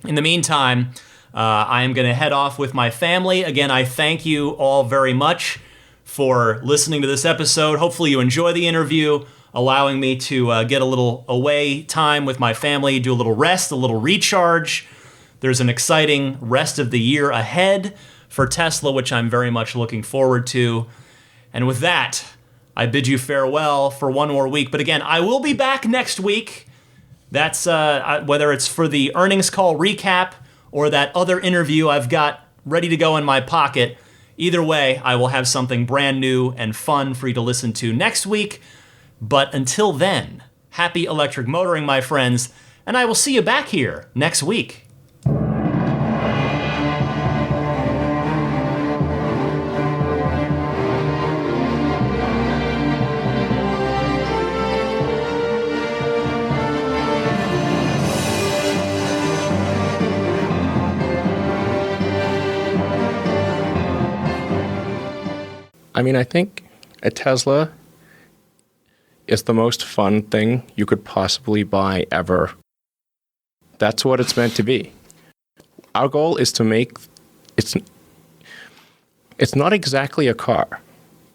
in the meantime, I am going to head off with my family. Again, I thank you all very much for listening to this episode. Hopefully you enjoy the interview, allowing me to get a little away time with my family, do a little rest, a little recharge. There's an exciting rest of the year ahead for Tesla, which I'm very much looking forward to. And with that, I bid you farewell for one more week. But again, I will be back next week That's whether it's for the earnings call recap or that other interview I've got ready to go in my pocket. Either way, I will have something brand new and fun for you to listen to next week. But until then, happy electric motoring, my friends, and I will see you back here next week. I mean, I think a Tesla is the most fun thing you could possibly buy ever. That's what it's meant to be. Our goal is to make it's not exactly a car.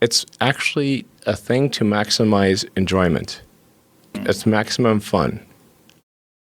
It's actually a thing to maximize enjoyment. It's maximum fun.